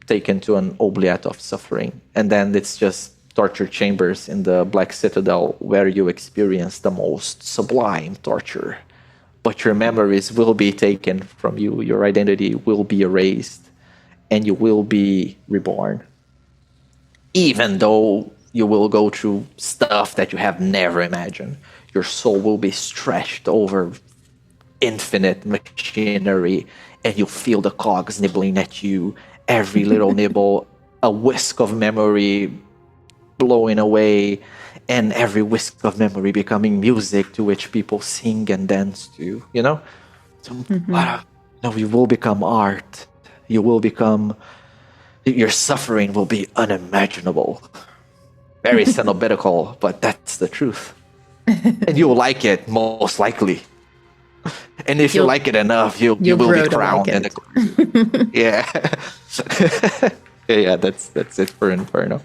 taken to an oubliette of suffering, and then it's just torture chambers in the Black Citadel where you experience the most sublime torture. But your memories will be taken from you, your identity will be erased, and you will be reborn. Even though you will go through stuff that you have never imagined. Your soul will be stretched over infinite machinery, and you feel the cogs nibbling at you. Every little nibble, a whisk of memory blowing away, and every whisk of memory becoming music to which people sing and dance to, So, you will become art. You will become... Your suffering will be unimaginable. Very cenobital, but that's the truth. And you'll like it, most likely. And if you like it enough, you will be crowned. Like yeah. Yeah, that's it for Inferno.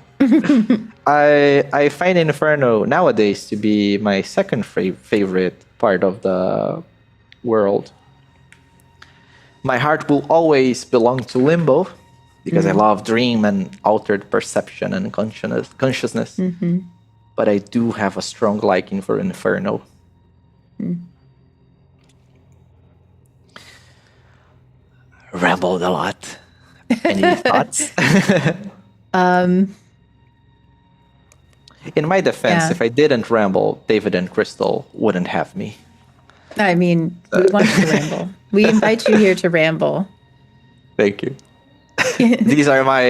I find Inferno nowadays to be my second favorite part of the world. My heart will always belong to Limbo, because I love dream and altered perception and consciousness. But I do have a strong liking for Inferno. Rambled a lot. Any thoughts? In my defense, if I didn't ramble, David and Crystal wouldn't have me. We want you to ramble. We invite you here to ramble. Thank you. These are my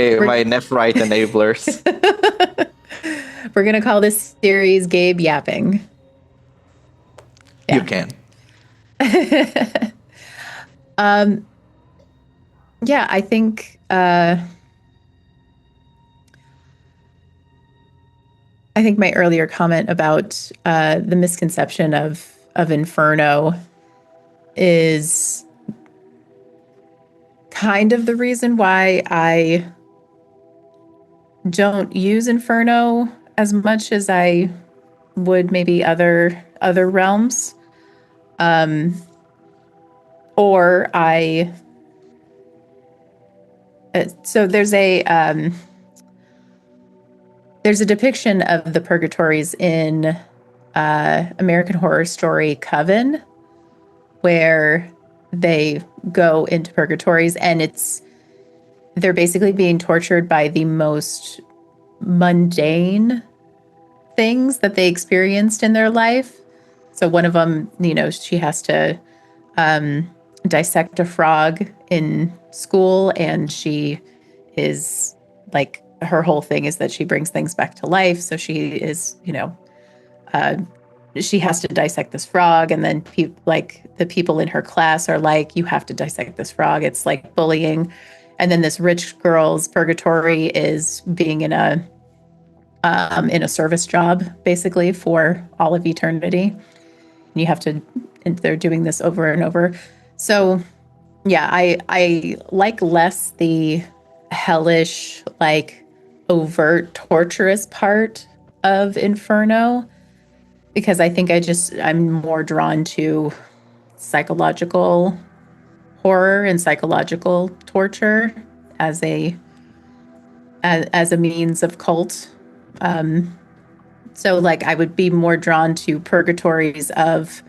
Nephrite enablers. We're gonna call this series Gabe Yapping. You can. Yeah, I think my earlier comment about the misconception of Inferno is kind of the reason why I don't use Inferno as much as I would maybe other realms. Or I so there's a depiction of the purgatories in American Horror Story Coven, where they go into purgatories, and they're basically being tortured by the most mundane things that they experienced in their life. So one of them, she has to dissect a frog in school, and she is like, her whole thing is that she brings things back to life. So she is, she has to dissect this frog, and then the people in her class are like, you have to dissect this frog. It's like bullying. And then this rich girl's purgatory is being in a service job, basically, for all of eternity. And you have to, and they're doing this over and over. So yeah, I like less the hellish, like overt torturous part of Inferno, because I think I'm more drawn to psychological horror and psychological torture as a means of cult. So like I would be more drawn to purgatories of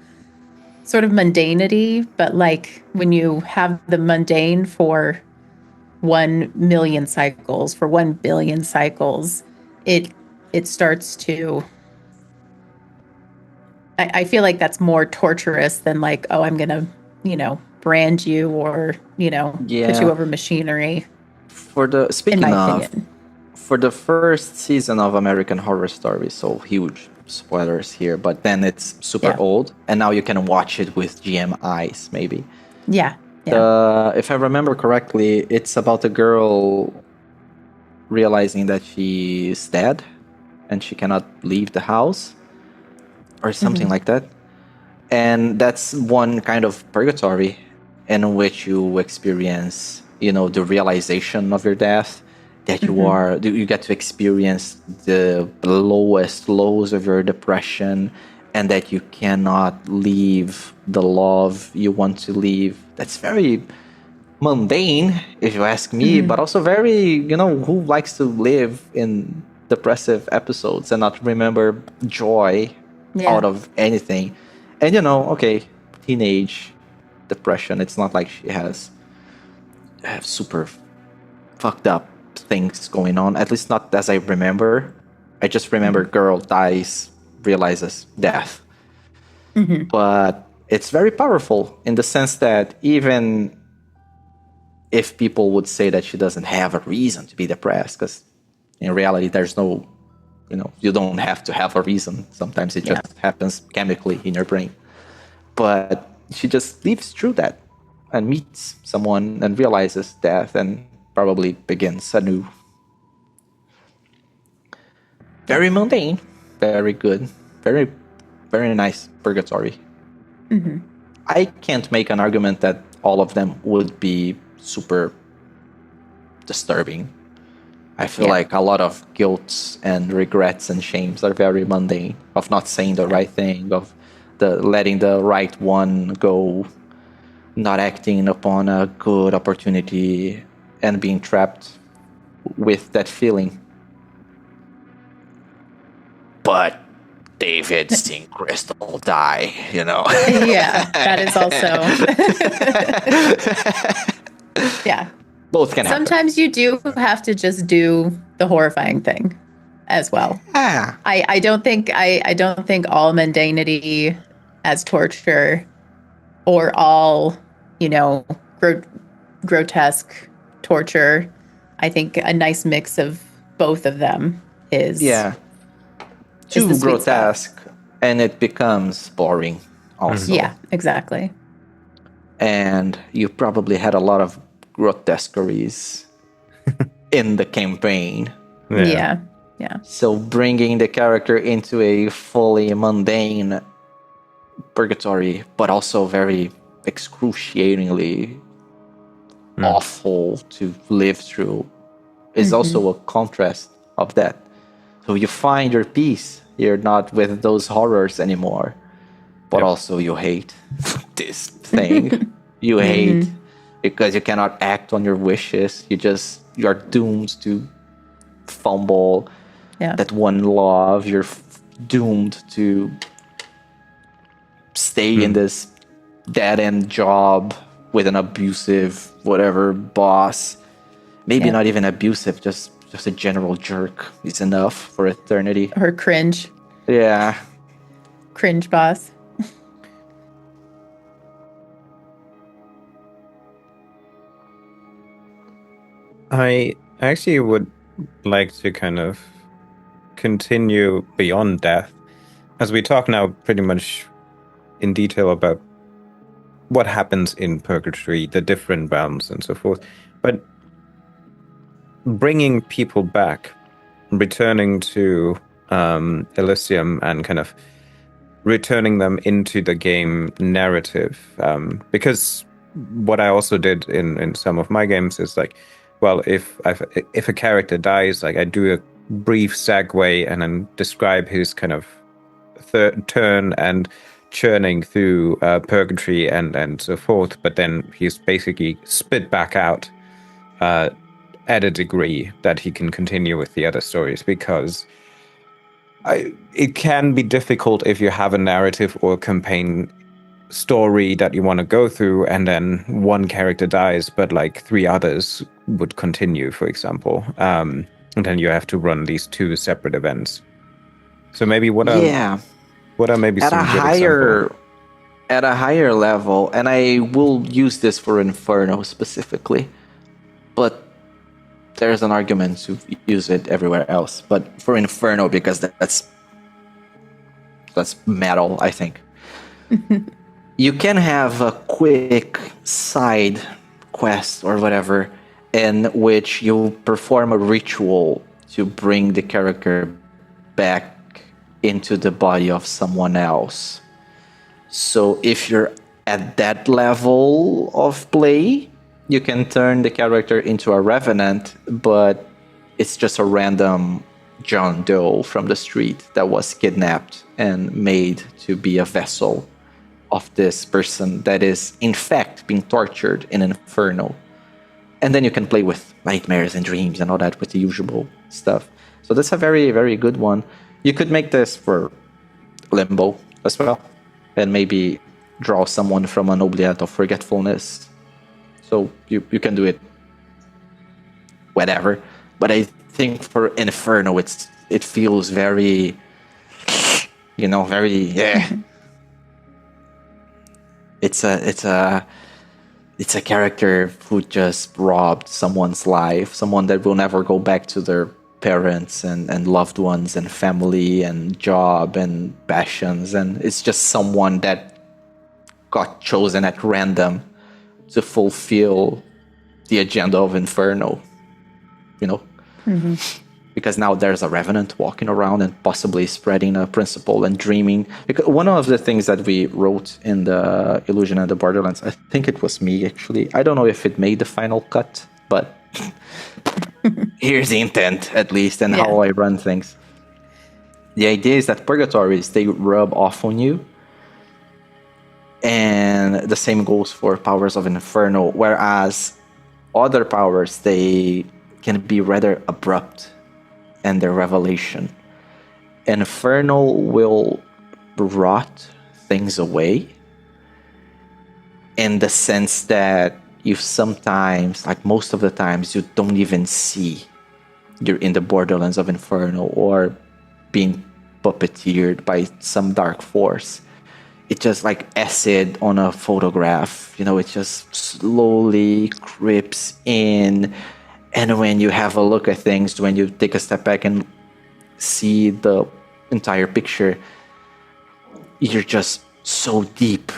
sort of mundanity, but like when you have the mundane for 1 million cycles, for 1 billion cycles, it starts to, I feel like that's more torturous than like, oh, I'm gonna, brand you or, put you over machinery. For the for the first season of American Horror Story, so huge spoilers here, but then it's super old, and now you can watch it with GM eyes, maybe. Yeah. If I remember correctly, it's about a girl realizing that she is dead and she cannot leave the house or something like that. And that's one kind of purgatory in which you experience, the realization of your death, that you get to experience the lowest lows of your depression, and that you cannot leave the love you want to leave. That's very mundane, if you ask me, but also very, who likes to live in depressive episodes and not remember joy out of anything? And, teenage depression, it's not like she have super fucked up things going on, at least not as I remember. I just remember girl dies, realizes death. But it's very powerful in the sense that even if people would say that she doesn't have a reason to be depressed, because in reality there's no, you don't have to have a reason. Sometimes it just happens chemically in your brain. But she just lives through that and meets someone and realizes death and probably begins anew. Very mundane, very good, very, very nice purgatory. I can't make an argument that all of them would be super disturbing. I feel like a lot of guilt and regrets and shames are very mundane, of not saying the right thing, of letting the right one go, not acting upon a good opportunity, and being trapped with that feeling. But David seeing Crystal die, Yeah, that is also. Yeah. Both can happen. Sometimes you do have to just do the horrifying thing as well. Yeah. I don't think all mundanity as torture, or all, grotesque torture. I think a nice mix of both of them is Yeah. is Too the sweet spot. grotesque, and it becomes boring also. Yeah, exactly. And you probably had a lot of grotesqueries in the campaign. Yeah. So bringing the character into a fully mundane purgatory, but also very excruciatingly awful to live through, is also a contrast of that. So you find your peace. You're not with those horrors anymore. But also you hate this thing. You hate because you cannot act on your wishes. You're doomed to fumble that one love. You're doomed to stay in this dead-end job with an abusive whatever boss. Maybe not even abusive, just a general jerk is enough for eternity. Or cringe. Yeah. Cringe boss. I actually would like to kind of continue beyond death, as we talk now pretty much in detail about what happens in purgatory, the different realms and so forth. But bringing people back, returning to Elysium and kind of returning them into the game narrative. Because what I also did in some of my games is like, well, if a character dies, like I do a brief segue and then describe his kind of turn and churning through purgatory and so forth, but then he's basically spit back out at a degree that he can continue with the other stories, because it can be difficult if you have a narrative or campaign story that you want to go through and then one character dies but like 3 others would continue, for example, and then you have to run these 2 separate events. So maybe what are maybe at some a good higher example? at a higher level, and I will use this for Inferno specifically, but there's an argument to use it everywhere else. But for Inferno, because that's metal, I think. You can have a quick side quest or whatever in which you perform a ritual to bring the character back into the body of someone else. So if you're at that level of play, you can turn the character into a revenant, but it's just a random John Doe from the street that was kidnapped and made to be a vessel of this person that is in fact being tortured in Inferno. And then you can play with nightmares and dreams and all that with the usual stuff. So that's a very, very good one. You could make this for Limbo as well, and maybe draw someone from an Oubliette of Forgetfulness. So you can do it whatever. But I think for Inferno, it feels very, very It's a character who just robbed someone's life, someone that will never go back to their parents and loved ones and family and job and passions, and it's just someone that got chosen at random to fulfill the agenda of Inferno, because now there's a revenant walking around and possibly spreading a principle and dreaming. Because one of the things that we wrote in the Illusion and the Borderlands, I think it was me actually, I don't know if it made the final cut, but here's the intent at least, and how I run things. The idea is that purgatories, they rub off on you, and the same goes for powers of Inferno, whereas other powers, they can be rather abrupt and their revelation. Inferno will rot things away in the sense that you sometimes, like most of the times, you don't even see you're in the borderlands of Inferno or being puppeteered by some dark force. It's just like acid on a photograph. It just slowly creeps in. And when you have a look at things, when you take a step back and see the entire picture, you're just so deep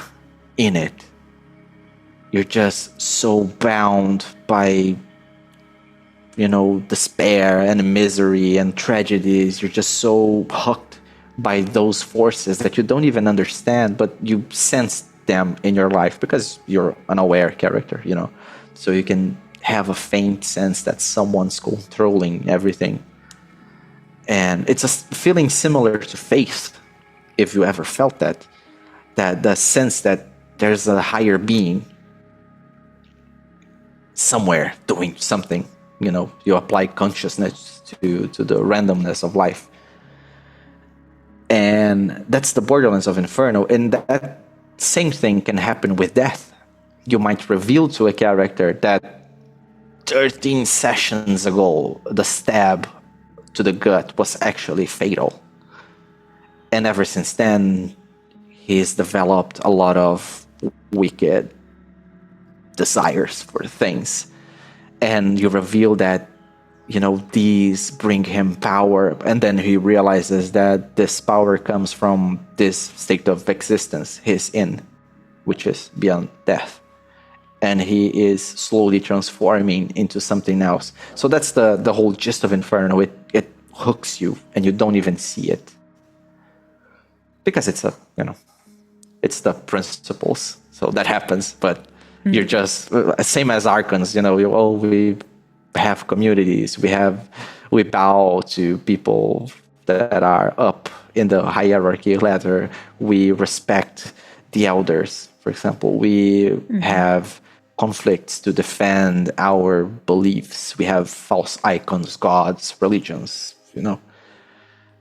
in it. You're just so bound by, despair and misery and tragedies. You're just so hooked by those forces that you don't even understand, but you sense them in your life because you're an aware character, So you can have a faint sense that someone's controlling everything. And it's a feeling similar to faith, if you ever felt that the sense that there's a higher being somewhere doing something. You apply consciousness to the randomness of life. And that's the borderlands of Inferno. And that same thing can happen with death. You might reveal to a character that 13 sessions ago, the stab to the gut was actually fatal. And ever since then, he's developed a lot of wicked desires for things. And you reveal that, these bring him power. And then he realizes that this power comes from this state of existence he's in, which is beyond death. And he is slowly transforming into something else. So that's the whole gist of Inferno. It hooks you and you don't even see it. Because it's it's the principles. So that happens, but you're just same as Archons, we have communities, we bow to people that are up in the hierarchy ladder. We respect the elders, for example. We have conflicts to defend our beliefs. We have false icons, gods, religions,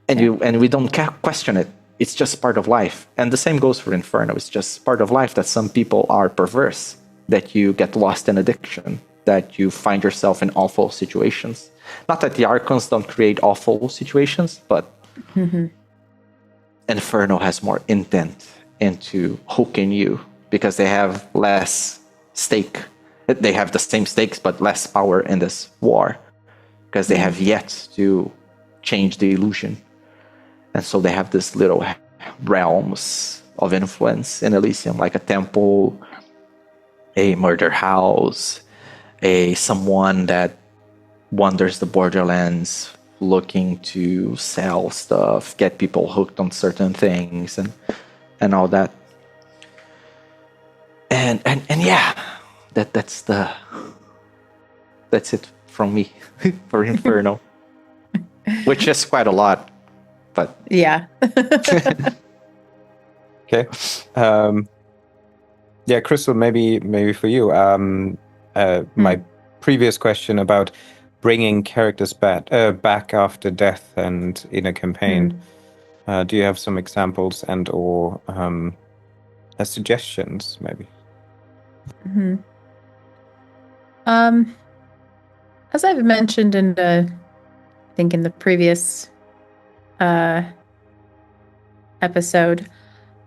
and we don't question it. It's just part of life. And the same goes for Inferno. It's just part of life that some people are perverse, that you get lost in addiction, that you find yourself in awful situations. Not that the Archons don't create awful situations, but Inferno has more intent into hooking you because they have less stake. They have the same stakes, but less power in this war because they have yet to change the illusion. And so they have this little realms of influence in Elysium, like a temple, a murder house, someone that wanders the borderlands looking to sell stuff, get people hooked on certain things and all that. And yeah, that's it from me for Inferno. Which is quite a lot. But yeah. Okay. Yeah, Crystal, maybe for you. My previous question about bringing characters back after death and in a campaign. Do you have some examples and or suggestions, maybe? As I've mentioned in the previous episode,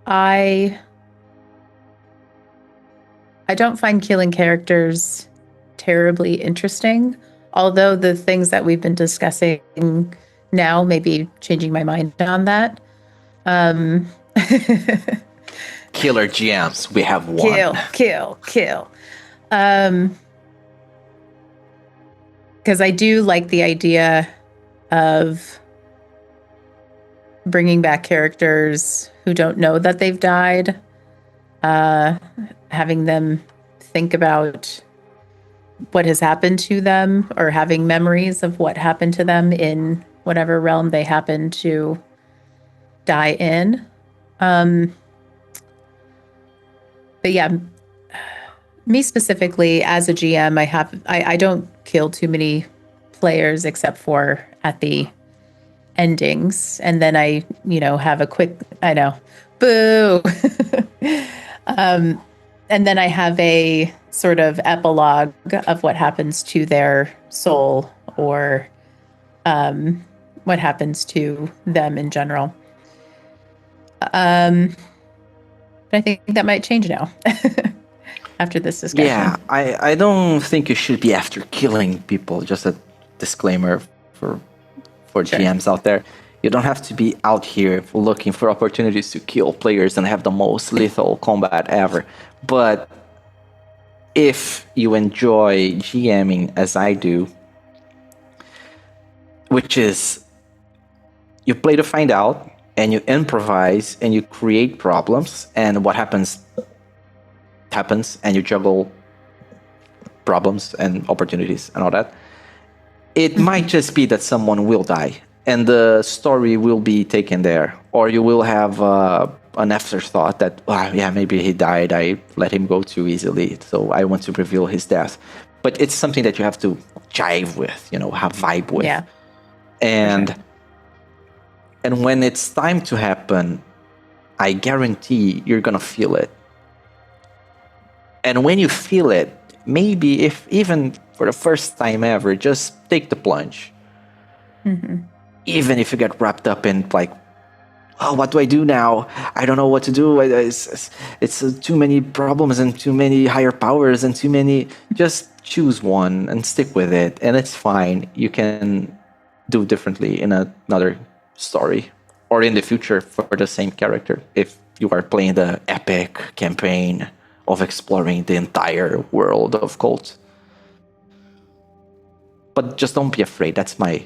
I don't find killing characters terribly interesting, although the things that we've been discussing now may be changing my mind on that. Killer GMs, we have one. Kill. Because I do like the idea of bringing back characters who don't know that they've died, having them think about what has happened to them or having memories of what happened to them in whatever realm they happen to die in. But yeah, me specifically as a GM, I don't kill too many players except for at the endings, and then I have a quick boo and then I have a sort of epilogue of what happens to their soul or what happens to them in general. But I think that might change now after this discussion. Yeah, I don't think you should be after killing people. Just a disclaimer for Sure. GMs out there. You don't have to be out here looking for opportunities to kill players and have the most lethal combat ever. But if you enjoy GMing as I do, which is you play to find out and you improvise and you create problems, and what happens and you juggle problems and opportunities and all that, it might just be that someone will die and the story will be taken there, or you will have an afterthought that, yeah, maybe he died, I let him go too easily, so I want to reveal his death. But it's something that you have to jive with, have vibe with. Yeah. And and when it's time to happen, I guarantee you're gonna feel it. And when you feel it, maybe if even for the first time ever, just take the plunge. Even if you get wrapped up in like, oh, what do I do now? I don't know what to do. It's too many problems and too many higher powers and too many. Just choose one and stick with it, and it's fine. You can do differently in another story or in the future for the same character if you are playing the epic campaign of exploring the entire world of Kult. But just don't be afraid. That's my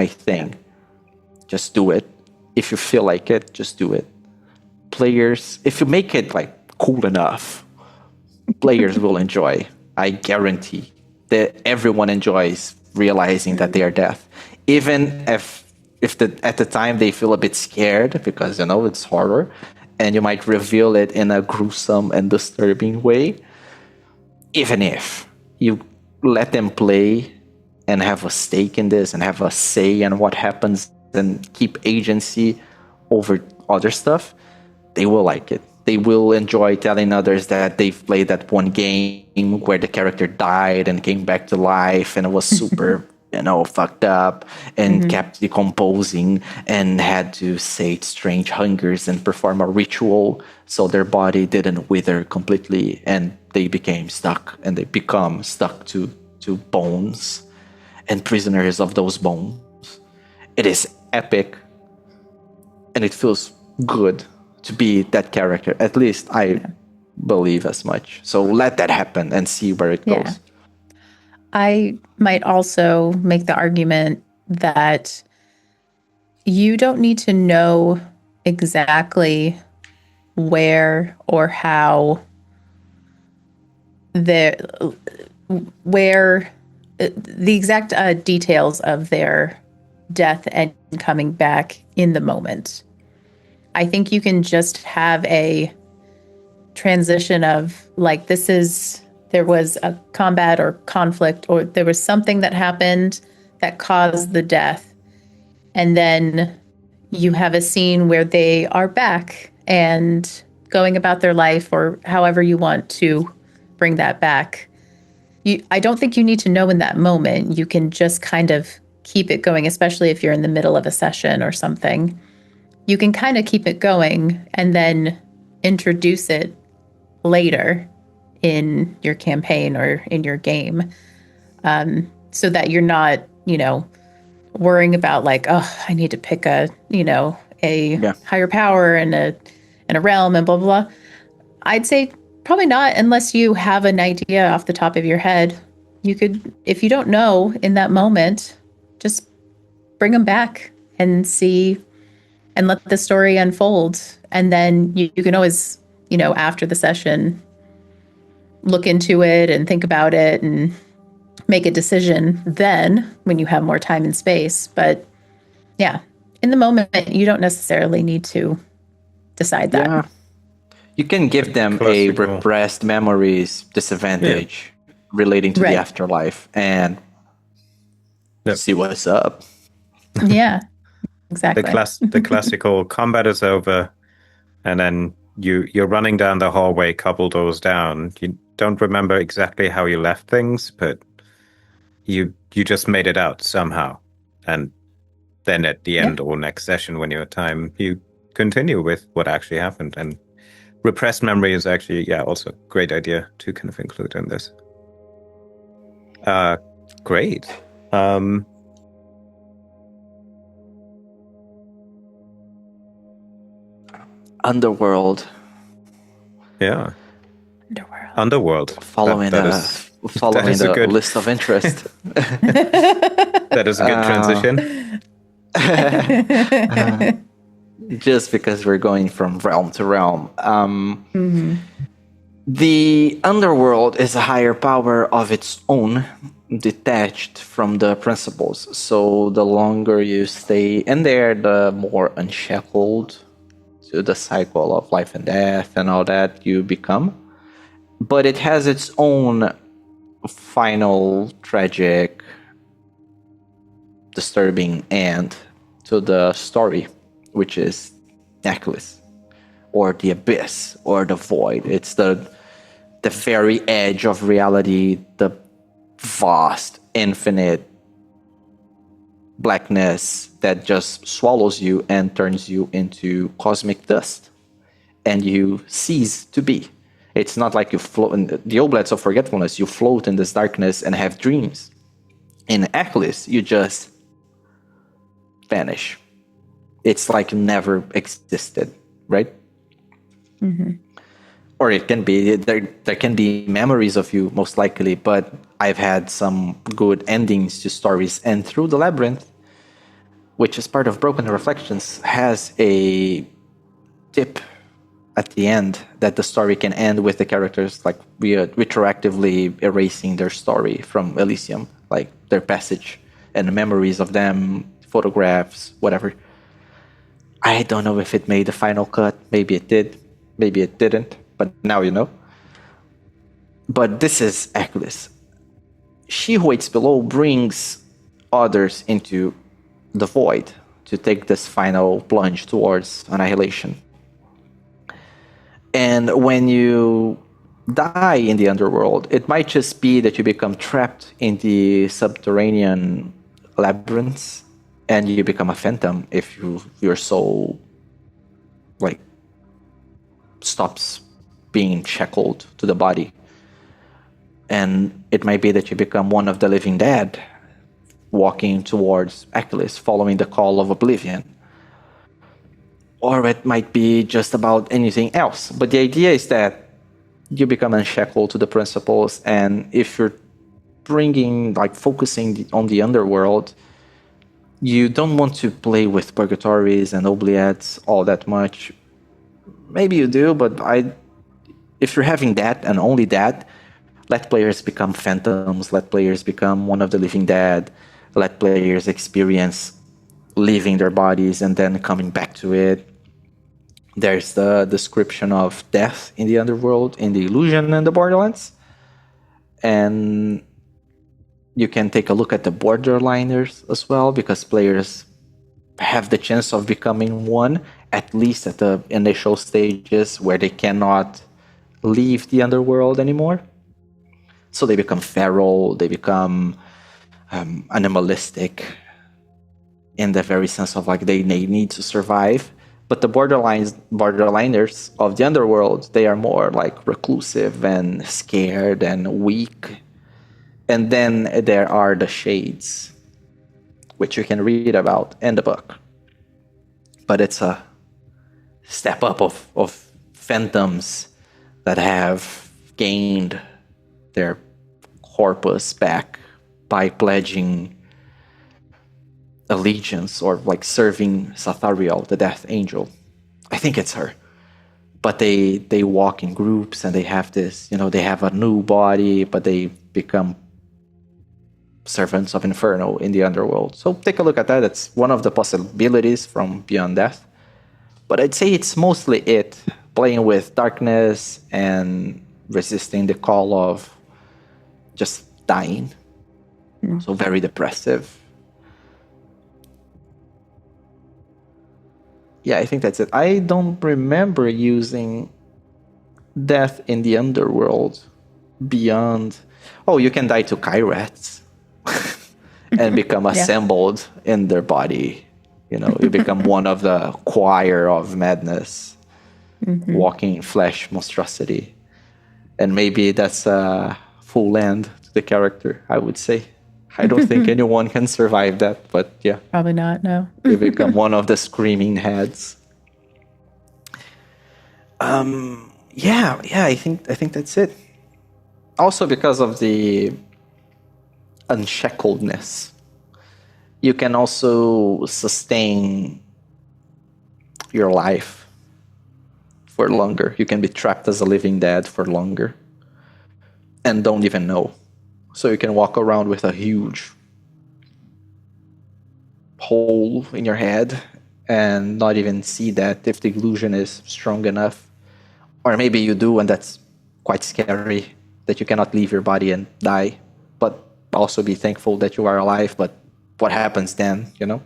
thing. Just do it. If you feel like it, just do it. Players, if you make it like cool enough, players will enjoy. I guarantee that everyone enjoys realizing that they are death. Even if at the time they feel a bit scared because, it's horror, and you might reveal it in a gruesome and disturbing way. Even if you let them play and have a stake in this and have a say in what happens and keep agency over other stuff, they will like it. They will enjoy telling others that they've played that one game where the character died and came back to life and it was super, fucked up and kept decomposing and had to sate strange hungers and perform a ritual so their body didn't wither completely and they became stuck and they become stuck to bones and prisoners of those bones. It is epic and it feels good to be that character. At least I believe as much. So let that happen and see where it goes. I might also make the argument that you don't need to know exactly where or how the exact details of their death and coming back in the moment. I think you can just have a transition of like, there was a combat or conflict, or there was something that happened that caused the death. And then you have a scene where they are back and going about their life, or however you want to bring that back. I don't think you need to know in that moment. You can just kind of keep it going, especially if you're in the middle of a session or something. You can kind of keep it going and then introduce it later in your campaign or in your game, so that you're not, worrying about like, oh, I need to pick a higher power and a realm and blah, blah, blah. I'd say probably not, unless you have an idea off the top of your head. You could, if you don't know in that moment, just bring them back and see and let the story unfold. And then you can always, after the session, look into it and think about it and make a decision then when you have more time and space. But yeah, in the moment, you don't necessarily need to decide that. Yeah. You can give them a repressed memories disadvantage relating to the afterlife and see what's up. Yeah, exactly. The classical combat is over, and then you're running down the hallway, couple doors down. You don't remember exactly how you left things, but you just made it out somehow. And then at the end or next session when you have time, you continue with what actually happened. And repressed memory is actually, also a great idea to kind of include in this. Great. Underworld. Yeah. Underworld. Underworld. Following That is a the good list of interest. that is a good transition. Just because we're going from realm to realm. Mm-hmm. The Underworld is a higher power of its own, detached from the principles. So the longer you stay in there, the more unshackled to the cycle of life and death and all that you become. But it has its own final, tragic, disturbing end to the story, which is Necklace, or the Abyss, or the Void. It's the very edge of reality, the vast, infinite blackness that just swallows you and turns you into cosmic dust, and you cease to be. It's not like you float in the Oblats of Forgetfulness. You float in this darkness and have dreams. In Eclis, you just vanish. It's like you never existed, right? Mm-hmm. Or it can be, there can be memories of you, most likely, but I've had some good endings to stories. And Through the Labyrinth, which is part of Broken Reflections, has a tip at the end that the story can end with the characters like retroactively erasing their story from Elysium, like their passage and memories of them, photographs, whatever. I don't know if it made the final cut. Maybe it did. Maybe it didn't. But now you know. But this is Eclis. She Who Waits Below brings others into the void to take this final plunge towards annihilation. And when you die in the underworld, it might just be that you become trapped in the subterranean labyrinths and you become a phantom if your soul like stops being shackled to the body. And it might be that you become one of the living dead walking towards Eclis, following the call of oblivion. Or it might be just about anything else. But the idea is that you become unshackled to the principles, and if you're focusing on the underworld, you don't want to play with purgatories and oubliettes all that much. Maybe you do, but if you're having that and only that, let players become phantoms, let players become one of the living dead, let players experience leaving their bodies and then coming back to it. There's the description of death in the underworld, in the Illusion and the Borderlands. And you can take a look at the Borderliners as well, because players have the chance of becoming one, at least at the initial stages where they cannot leave the underworld anymore. So they become feral, they become animalistic in the very sense of like they need to survive. But the borderliners of the underworld, they are more like reclusive and scared and weak. And then there are the shades, which you can read about in the book. But it's a step up of phantoms that have gained their corpus back by pledging allegiance or like serving Sathariel, the Death Angel. I think it's her. But they walk in groups and they have this, they have a new body, but they become servants of Inferno in the underworld. So take a look at that. It's one of the possibilities from Beyond Death. But I'd say it's mostly it, playing with darkness and resisting the call of just dying. So very depressive. Yeah, I think that's it. I don't remember using death in the underworld beyond... Oh, you can die to Kyrats and become assembled in their body. You become one of the choir of madness. walking flesh monstrosity. And maybe that's a full end to the character, I would say. I don't think anyone can survive that, but yeah. Probably not, no. You become one of the screaming heads. Yeah, I think that's it. Also because of the unshackledness, you can also sustain your life for longer. You can be trapped as a living dead for longer and don't even know. So you can walk around with a huge hole in your head and not even see that if the illusion is strong enough. Or maybe you do, and that's quite scary, that you cannot leave your body and die, but also be thankful that you are alive. But what happens then, you know?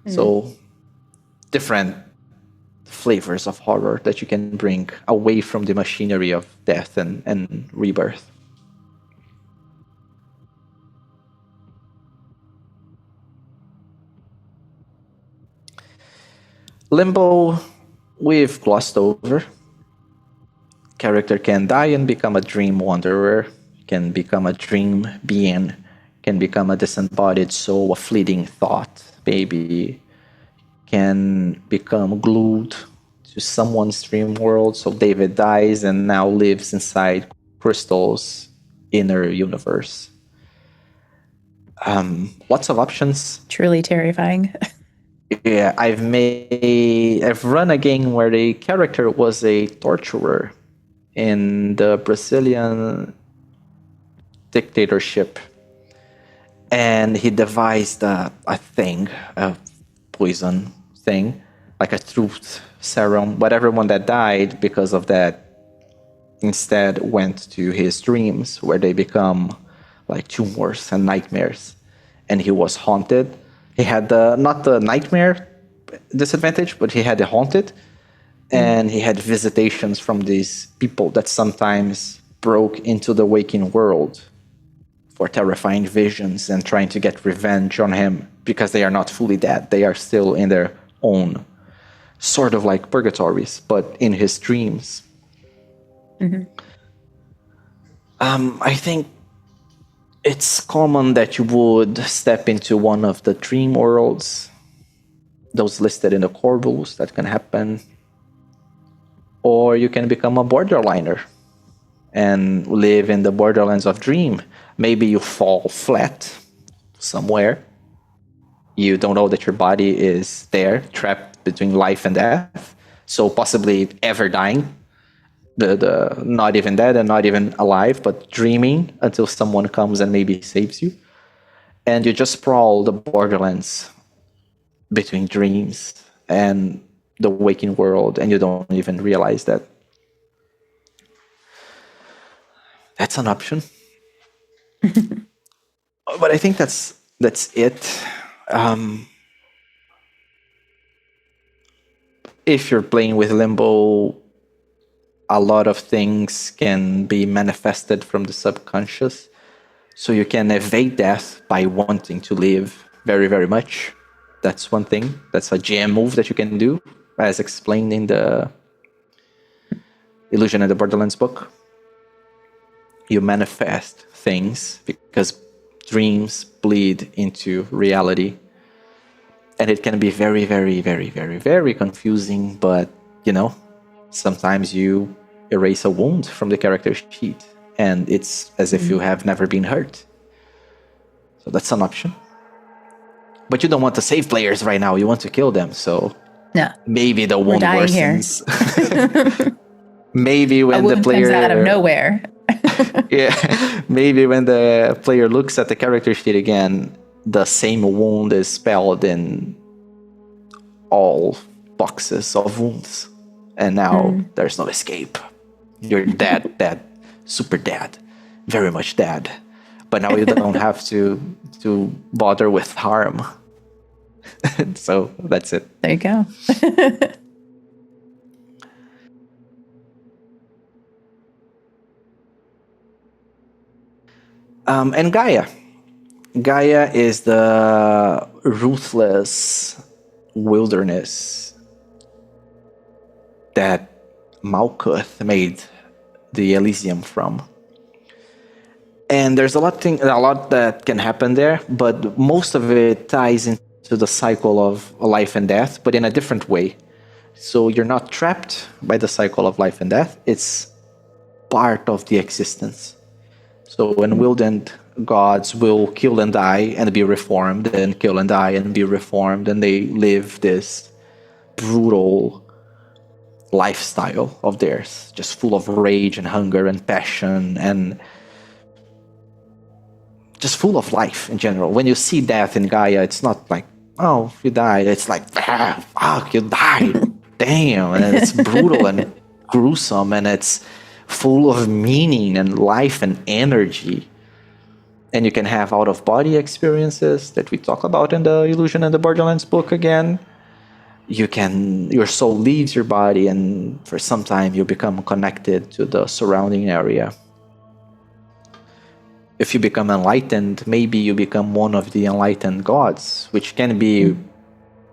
So different flavors of horror that you can bring away from the machinery of death and rebirth. Limbo, we've glossed over. Character can die and become a dream wanderer, can become a dream being, can become a disembodied soul, a fleeting thought, maybe can become glued to someone's dream world. So David dies and now lives inside Crystal's inner universe. Lots of options. Truly terrifying. Yeah, I've run a game where the character was a torturer in the Brazilian dictatorship, and he devised a poison thing, like a truth serum. But everyone that died because of that instead went to his dreams, where they become like tumors and nightmares, and he was haunted. He had not the nightmare disadvantage, but he had the haunted, and he had visitations from these people that sometimes broke into the waking world for terrifying visions and trying to get revenge on him because they are not fully dead. They are still in their own sort of like purgatories, but in his dreams. I think it's common that you would step into one of the dream worlds, those listed in the core rules. That can happen. Or you can become a borderliner and live in the borderlands of dream. Maybe you fall flat somewhere. You don't know that your body is there, trapped between life and death. So possibly ever dying. The not even dead and not even alive, but dreaming until someone comes and maybe saves you. And you just sprawl the borderlands between dreams and the waking world, and you don't even realize that. That's an option. But I think that's it. If you're playing with Limbo, a lot of things can be manifested from the subconscious. So you can evade death by wanting to live very, very much. That's one thing. That's a GM move that you can do, as explained in the Illusion in the Borderlands book. You manifest things because dreams bleed into reality. And it can be very, very, very, very, very confusing, but, you know, sometimes you erase a wound from the character sheet, and it's as if you have never been hurt. So that's an option. But you don't want to save players right now. You want to kill them. So No. maybe the wound worsens. Maybe when the player comes out of nowhere. yeah, maybe when the player looks at the character sheet again, the same wound is spelled in all boxes of wounds. And now there's no escape. You're dead, super dead, very much dead. But now you don't have to bother with harm. So that's it. There you go. And Gaia. Gaia is the ruthless wilderness that Malkuth made the Elysium from. And there's a lot that can happen there, but most of it ties into the cycle of life and death, but in a different way. So you're not trapped by the cycle of life and death. It's part of the existence. So enwildened gods will kill and die and be reformed, and kill and die and be reformed, and they live this brutal lifestyle of theirs, just full of rage and hunger and passion and just full of life in general. When you see death in Gaia, it's not like, oh, you died. It's like, fuck, you died. Damn. And it's brutal and gruesome, and it's full of meaning and life and energy. And you can have out-of-body experiences that we talk about in the Illusion and the Borderlands book again. Your soul leaves your body, and for some time you become connected to the surrounding area. If you become enlightened, maybe you become one of the enlightened gods, which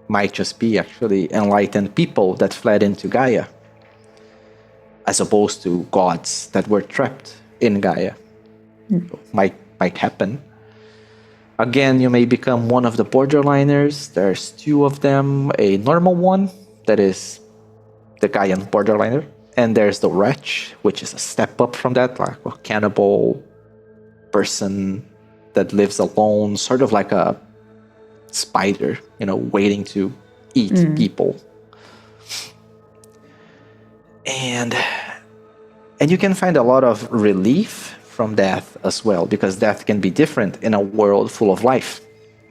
might just be actually enlightened people that fled into Gaia, as opposed to gods that were trapped in Gaia. Might happen. Again, you may become one of the borderliners. There's two of them. A normal one, that is the Gaian borderliner, and there's the wretch, which is a step up from that, like a cannibal person that lives alone, sort of like a spider, waiting to eat people. And you can find a lot of relief from death as well, because death can be different in a world full of life.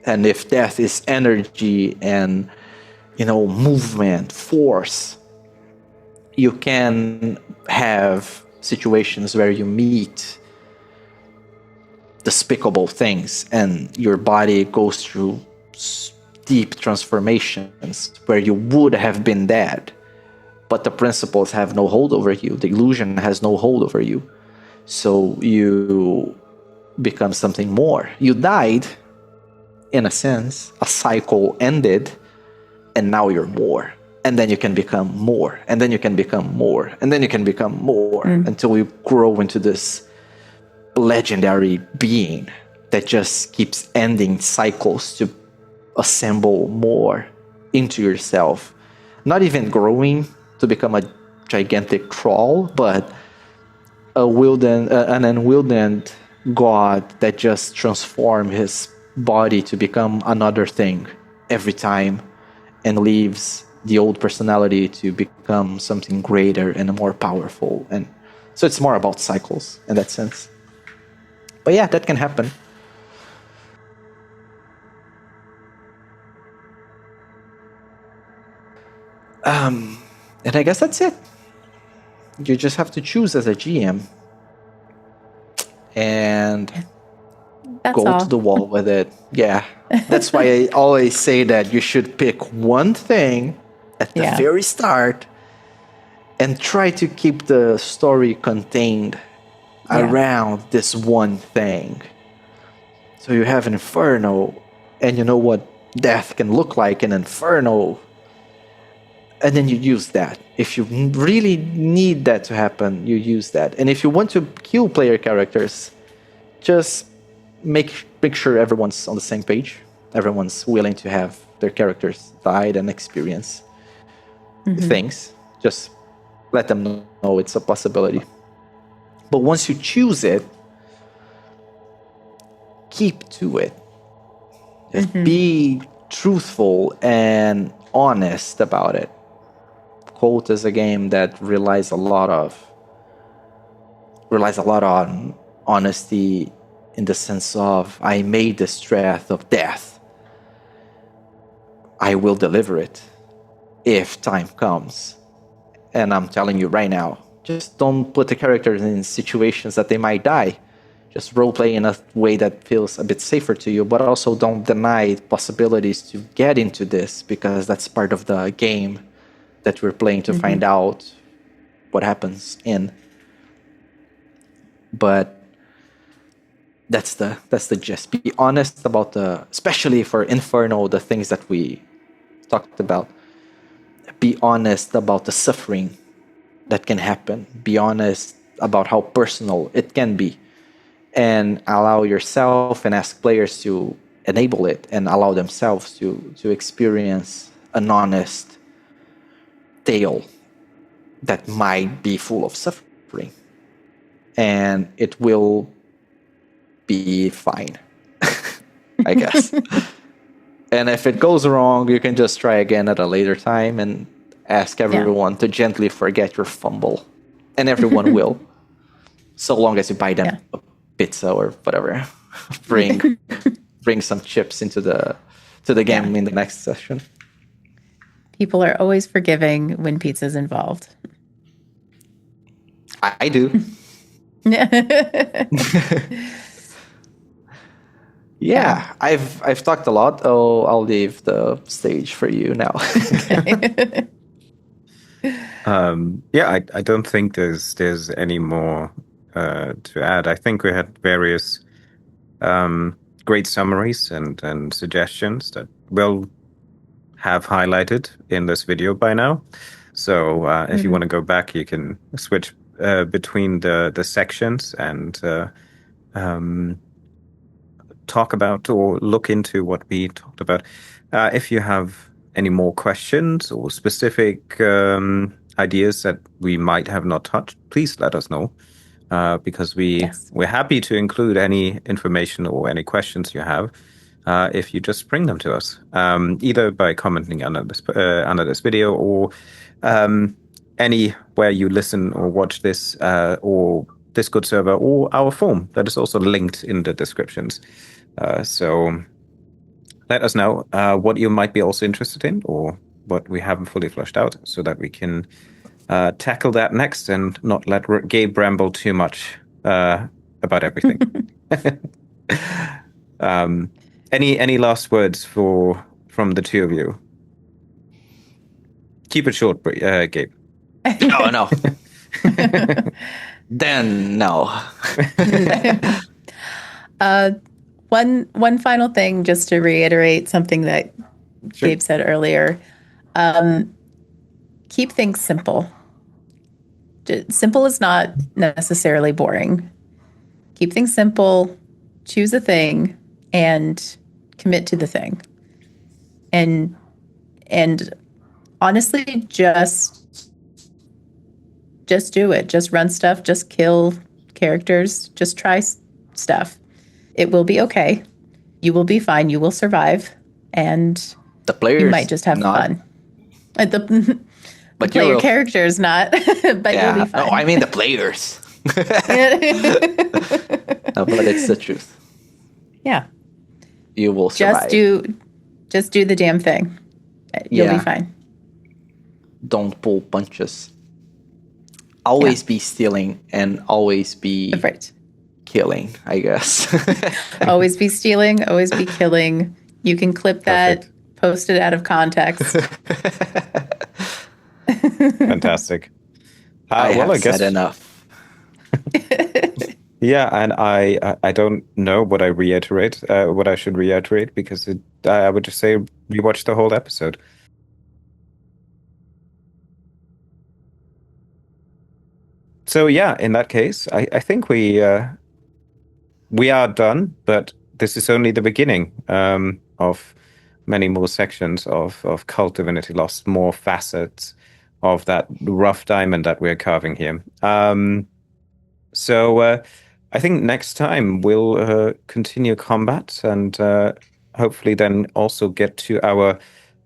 And if death is energy and movement, force, you can have situations where you meet despicable things and your body goes through deep transformations where you would have been dead, but the principles have no hold over you. The illusion has no hold over you. So you become something more. You died, in a sense. A cycle ended, and now you're more. And then you can become more. And then you can become more. And then you can become more until you grow into this legendary being that just keeps ending cycles to assemble more into yourself. Not even growing to become a gigantic troll, but an unwildened god that just transforms his body to become another thing every time and leaves the old personality to become something greater and more powerful. And so it's more about cycles in that sense. But yeah, that can happen. And I guess that's it. You just have to choose as a GM and go to the wall with it. Yeah. That's why I always say that you should pick one thing at the very start and try to keep the story contained around this one thing. So you have Inferno, and you know what death can look like in Inferno, and then you use that. If you really need that to happen, you use that. And if you want to kill player characters, just make sure everyone's on the same page. Everyone's willing to have their characters died and experience things. Just let them know it's a possibility. But once you choose it, keep to it. Just be truthful and honest about it. Kult is a game that relies a lot on honesty, in the sense of, I made this threat of death. I will deliver it if time comes. And I'm telling you right now, just don't put the characters in situations that they might die. Just roleplay in a way that feels a bit safer to you, but also don't deny possibilities to get into this, because that's part of the game that we're playing to find out what happens in. But that's the gist. Be honest about especially for Inferno, the things that we talked about. be honest about the suffering that can happen. Be honest about how personal it can be, and allow yourself and ask players to enable it and allow themselves to experience an honest tale that might be full of suffering, and it will be fine. I guess. And if it goes wrong, you can just try again at a later time and ask everyone to gently forget your fumble, and everyone will, so long as you buy them a pizza or whatever. bring some chips into the game in the next session. People are always forgiving when pizza's involved. I do. Yeah, I've talked a lot. Oh, I'll leave the stage for you now. I don't think there's any more to add. I think we had various great summaries and suggestions that we'll have highlighted in this video by now. So if you want to go back, you can switch between the sections and talk about or look into what we talked about. If you have any more questions or specific ideas that we might have not touched, please let us know, because we're happy to include any information or any questions you have if you just bring them to us, either by commenting under this video or anywhere you listen or watch this, or Discord server or our form that is also linked in the descriptions. So let us know what you might be also interested in or what we haven't fully fleshed out, so that we can tackle that next and not let Gabe ramble too much about everything. Any last words from the two of you? Keep it short, Gabe. Oh, no. Then no. One final thing, just to reiterate something that Gabe said earlier. Keep things simple. Simple is not necessarily boring. Keep things simple, choose a thing, and commit to the thing. And honestly, just do it. Just run stuff, just kill characters, just try stuff. It will be okay. You will be fine. You will survive. And the players, you might just have fun. The player characters not, but you'll be fine. No, I mean the players. No, but it's the truth. Yeah. You will survive. Just do the damn thing. You'll be fine. Don't pull punches. Always be stealing and always be killing, I guess. Always be stealing, always be killing. You can clip that, post it out of context. Fantastic. I guess said enough. Yeah, and I don't know what I should reiterate, because I would just say rewatch the whole episode. So yeah, in that case, I think we are done, but this is only the beginning of many more sections of Kult Divinity Lost, more facets of that rough diamond that we're carving here. So I think next time we'll continue combat and hopefully then also get to our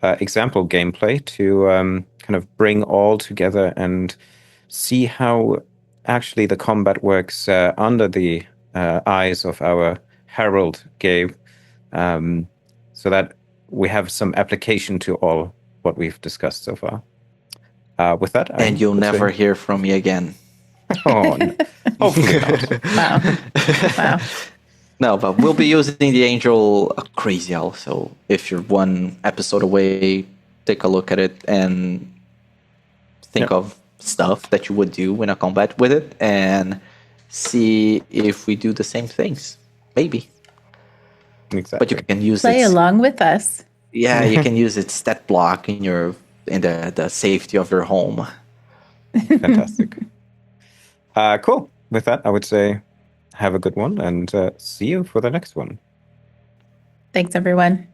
example gameplay to kind of bring all together and see how actually the combat works under the eyes of our Herald Gabe, so that we have some application to all what we've discussed so far. With that, and you'll never hear from me again. Oh, no. Hopefully not. Wow. No, but we'll be using the Angel Crazy Owl. So if you're one episode away, take a look at it and think of stuff that you would do in a combat with it, and see if we do the same things. Maybe. Exactly. But you can use play along with us. Yeah, you can use its stat block in your in the safety of your home. Fantastic. Cool. With that, I would say have a good one and see you for the next one. Thanks, everyone.